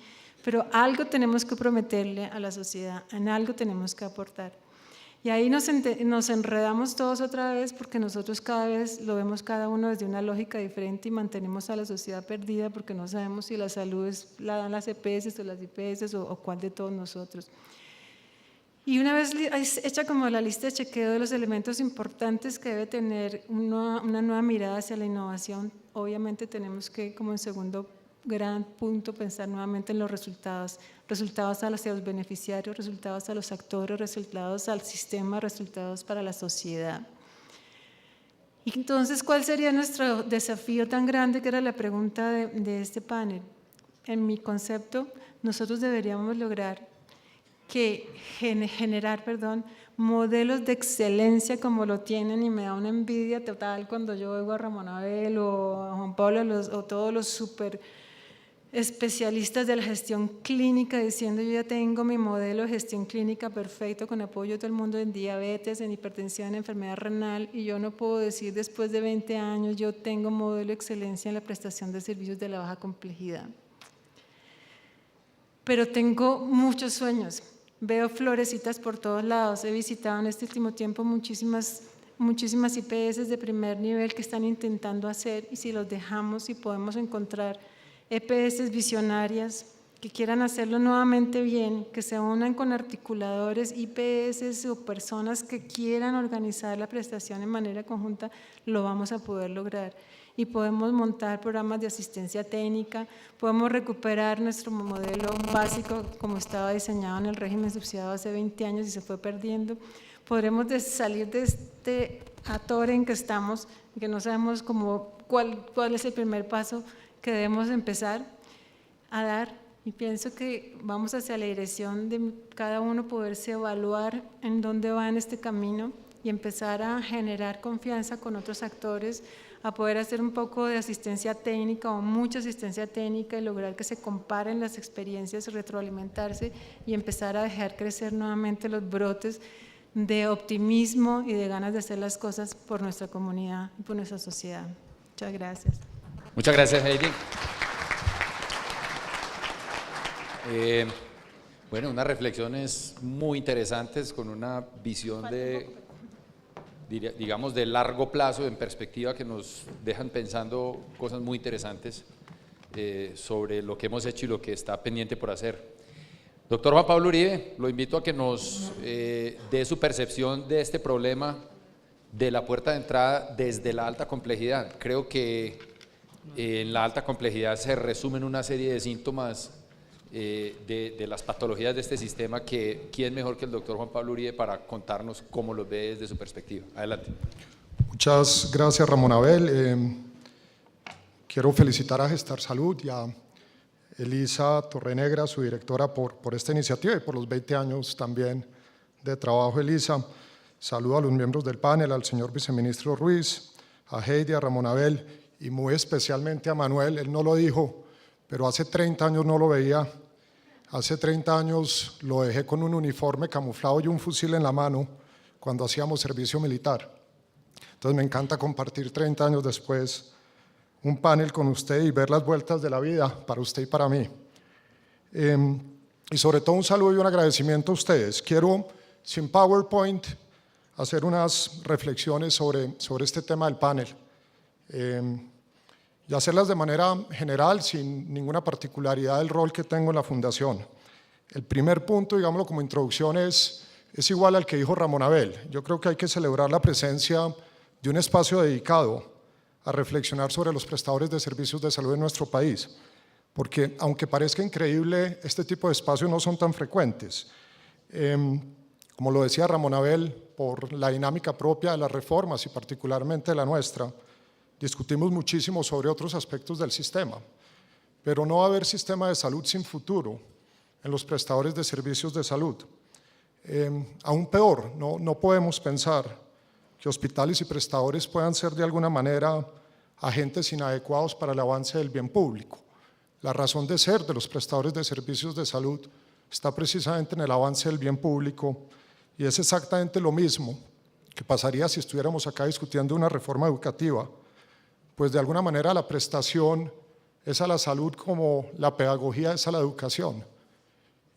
pero algo tenemos que prometerle a la sociedad, en algo tenemos que aportar. Y ahí nos enredamos todos otra vez, porque nosotros cada vez lo vemos cada uno desde una lógica diferente y mantenemos a la sociedad perdida, porque no sabemos si la salud la dan las EPS o las IPS o cuál de todos nosotros. Y una vez hecha como la lista de chequeo de los elementos importantes que debe tener una nueva mirada hacia la innovación, obviamente tenemos que, como en segundo gran punto, pensar nuevamente en los resultados hacia los beneficiarios, resultados a los actores, resultados al sistema, resultados para la sociedad. Y entonces, ¿cuál sería nuestro desafío tan grande, que era la pregunta de este panel? En mi concepto, nosotros deberíamos lograr generar modelos de excelencia como lo tienen, y me da una envidia total cuando yo oigo a Ramón Abel o a Juan Pablo o todos los súper especialistas de la gestión clínica diciendo: yo ya tengo mi modelo de gestión clínica perfecto con apoyo de todo el mundo en diabetes, en hipertensión, en enfermedad renal, y yo no puedo decir después de 20 años yo tengo modelo de excelencia en la prestación de servicios de la baja complejidad. Pero tengo muchos sueños. Veo florecitas por todos lados. He visitado en este último tiempo muchísimas IPS de primer nivel que están intentando hacer, y si los dejamos y podemos encontrar EPS visionarias que quieran hacerlo nuevamente bien, que se unan con articuladores, IPS o personas que quieran organizar la prestación en manera conjunta, lo vamos a poder lograr. Y podemos montar programas de asistencia técnica, podemos recuperar nuestro modelo básico como estaba diseñado en el régimen subsidiado hace 20 años y se fue perdiendo. Podremos salir de este atore en que estamos, que no sabemos cuál es el primer paso que debemos empezar a dar, y pienso que vamos hacia la dirección de cada uno poderse evaluar en dónde va en este camino y empezar a generar confianza con otros actores, a poder hacer un poco de asistencia técnica o mucha asistencia técnica y lograr que se comparen las experiencias, retroalimentarse y empezar a dejar crecer nuevamente los brotes de optimismo y de ganas de hacer las cosas por nuestra comunidad y por nuestra sociedad. Muchas gracias. Muchas gracias, Heidi. Bueno, unas reflexiones muy interesantes con una visión digamos, de largo plazo, en perspectiva, que nos dejan pensando cosas muy interesantes sobre lo que hemos hecho y lo que está pendiente por hacer. Doctor Juan Pablo Uribe, lo invito a que nos dé su percepción de este problema de la puerta de entrada desde la alta complejidad. Creo que en la alta complejidad se resumen una serie de síntomas de las patologías de este sistema, que quién mejor que el doctor Juan Pablo Uribe para contarnos cómo lo ve desde su perspectiva. Adelante. Muchas gracias, Ramón Abel. Quiero felicitar a Gestar Salud y a Elisa Torrenegra, su directora, por esta iniciativa y por los 20 años también de trabajo, Elisa. Saludo a los miembros del panel, al señor viceministro Ruiz, a Heidi, a Ramón Abel y muy especialmente a Manuel. Él no lo dijo, pero hace 30 años no lo veía. Hace 30 años lo dejé con un uniforme camuflado y un fusil en la mano cuando hacíamos servicio militar. Entonces me encanta compartir 30 años después un panel con usted y ver las vueltas de la vida para usted y para mí. Y sobre todo un saludo y un agradecimiento a ustedes. Quiero, sin PowerPoint, hacer unas reflexiones sobre este tema del panel. y hacerlas de manera general, sin ninguna particularidad del rol que tengo en la Fundación. El primer punto, digámoslo como introducción, es igual al que dijo Ramón Abel. Yo creo que hay que celebrar la presencia de un espacio dedicado a reflexionar sobre los prestadores de servicios de salud en nuestro país, porque aunque parezca increíble, este tipo de espacios no son tan frecuentes. Como lo decía Ramón Abel, por la dinámica propia de las reformas y particularmente la nuestra, discutimos muchísimo sobre otros aspectos del sistema, pero no va a haber sistema de salud sin futuro en los prestadores de servicios de salud. Aún peor, no podemos pensar que hospitales y prestadores puedan ser de alguna manera agentes inadecuados para el avance del bien público. La razón de ser de los prestadores de servicios de salud está precisamente en el avance del bien público, y es exactamente lo mismo que pasaría si estuviéramos acá discutiendo una reforma educativa, pues de alguna manera la prestación es a la salud como la pedagogía es a la educación,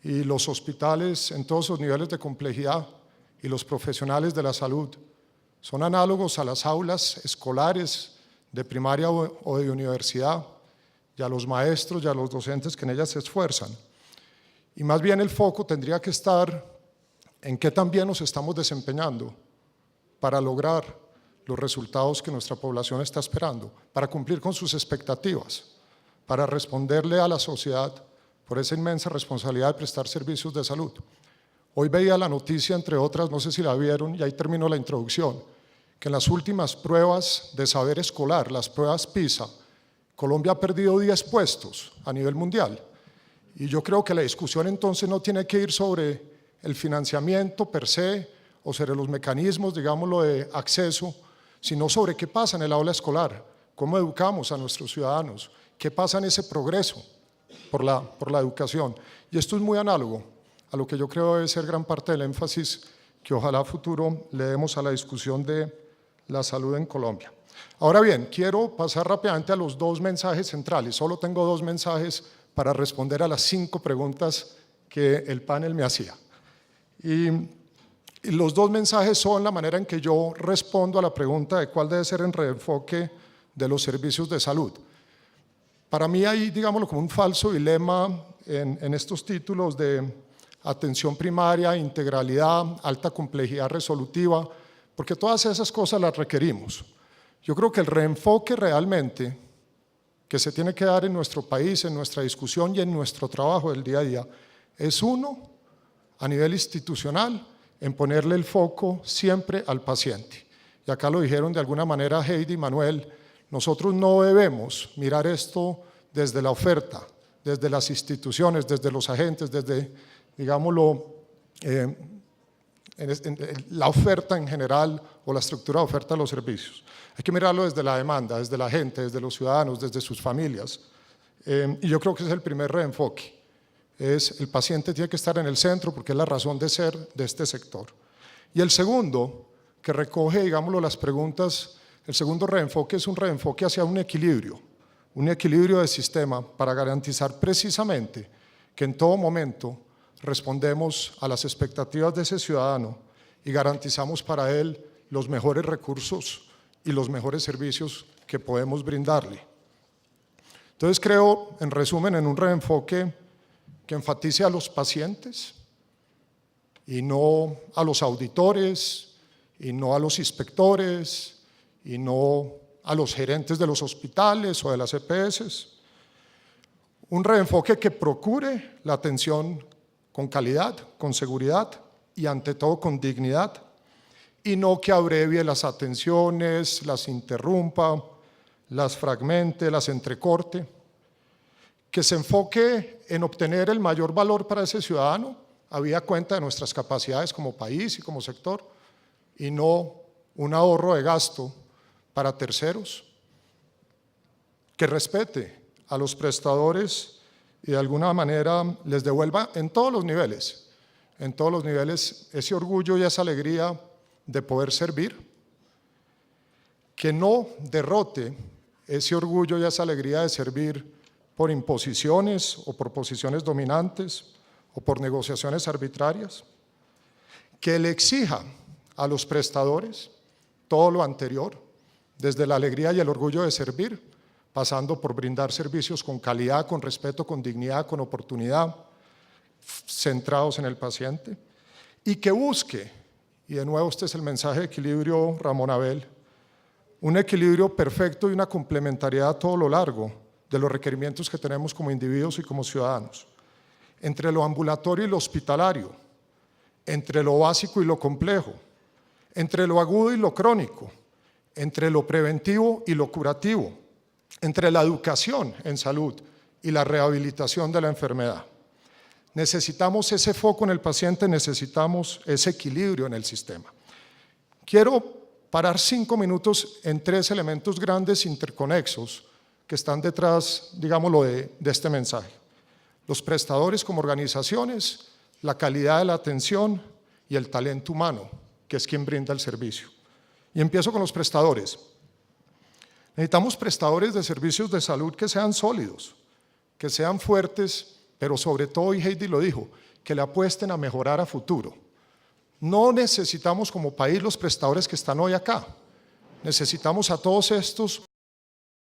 y los hospitales en todos sus niveles de complejidad y los profesionales de la salud son análogos a las aulas escolares de primaria o de universidad, y a los maestros y a los docentes que en ellas se esfuerzan. Y más bien el foco tendría que estar en qué tan bien nos estamos desempeñando para lograr los resultados que nuestra población está esperando, para cumplir con sus expectativas, para responderle a la sociedad por esa inmensa responsabilidad de prestar servicios de salud. Hoy veía la noticia, entre otras, no sé si la vieron, y ahí termino la introducción, que en las últimas pruebas de saber escolar, las pruebas PISA, Colombia ha perdido 10 puestos a nivel mundial. Y yo creo que la discusión entonces no tiene que ir sobre el financiamiento per se o sobre los mecanismos, digámoslo, de acceso, sino sobre qué pasa en el aula escolar, cómo educamos a nuestros ciudadanos, qué pasa en ese progreso por la educación. Y esto es muy análogo a lo que yo creo debe ser gran parte del énfasis que ojalá a futuro le demos a la discusión de la salud en Colombia. Ahora bien, quiero pasar rápidamente a los dos mensajes centrales. Solo tengo 2 mensajes para responder a las 5 preguntas que el panel me hacía. Y los 2 mensajes son la manera en que yo respondo a la pregunta de cuál debe ser el reenfoque de los servicios de salud. Para mí hay, digámoslo, como un falso dilema en estos títulos de atención primaria, integralidad, alta complejidad resolutiva, porque todas esas cosas las requerimos. Yo creo que el reenfoque realmente que se tiene que dar en nuestro país, en nuestra discusión y en nuestro trabajo del día a día, es uno, a nivel institucional, en ponerle el foco siempre al paciente. Y acá lo dijeron de alguna manera Heidi y Manuel, nosotros no debemos mirar esto desde la oferta, desde las instituciones, desde los agentes, desde, digámoslo, la oferta en general o la estructura de oferta de los servicios. Hay que mirarlo desde la demanda, desde la gente, desde los ciudadanos, desde sus familias. Y yo creo que ese es el primer reenfoque. El paciente tiene que estar en el centro porque es la razón de ser de este sector. Y el segundo, que recoge, digámoslo, las preguntas, el segundo reenfoque es un reenfoque hacia un equilibrio de sistema para garantizar precisamente que en todo momento respondemos a las expectativas de ese ciudadano y garantizamos para él los mejores recursos y los mejores servicios que podemos brindarle. Entonces creo, en resumen, en un reenfoque que enfatice a los pacientes y no a los auditores y no a los inspectores y no a los gerentes de los hospitales o de las EPS. Un reenfoque que procure la atención con calidad, con seguridad y ante todo con dignidad, y no que abrevie las atenciones, las interrumpa, las fragmente, las entrecorte, que se enfoque en obtener el mayor valor para ese ciudadano, habida cuenta de nuestras capacidades como país y como sector, y no un ahorro de gasto para terceros, que respete a los prestadores y de alguna manera les devuelva en todos los niveles ese orgullo y esa alegría de poder servir, que no derrote ese orgullo y esa alegría de servir por imposiciones o por posiciones dominantes o por negociaciones arbitrarias, que le exija a los prestadores todo lo anterior, desde la alegría y el orgullo de servir, pasando por brindar servicios con calidad, con respeto, con dignidad, con oportunidad, centrados en el paciente, y que busque, y de nuevo este es el mensaje de equilibrio, Ramón Abel, un equilibrio perfecto y una complementariedad a todo lo largo de los requerimientos que tenemos como individuos y como ciudadanos, entre lo ambulatorio y lo hospitalario, entre lo básico y lo complejo, entre lo agudo y lo crónico, entre lo preventivo y lo curativo, entre la educación en salud y la rehabilitación de la enfermedad. Necesitamos ese foco en el paciente, necesitamos ese equilibrio en el sistema. Quiero parar 5 minutos en 3 elementos grandes interconexos que están detrás, digámoslo, de este mensaje. Los prestadores como organizaciones, la calidad de la atención y el talento humano, que es quien brinda el servicio. Y empiezo con los prestadores. Necesitamos prestadores de servicios de salud que sean sólidos, que sean fuertes, pero sobre todo, y Heidi lo dijo, que le apuesten a mejorar a futuro. No necesitamos como país los prestadores que están hoy acá. Necesitamos a todos estos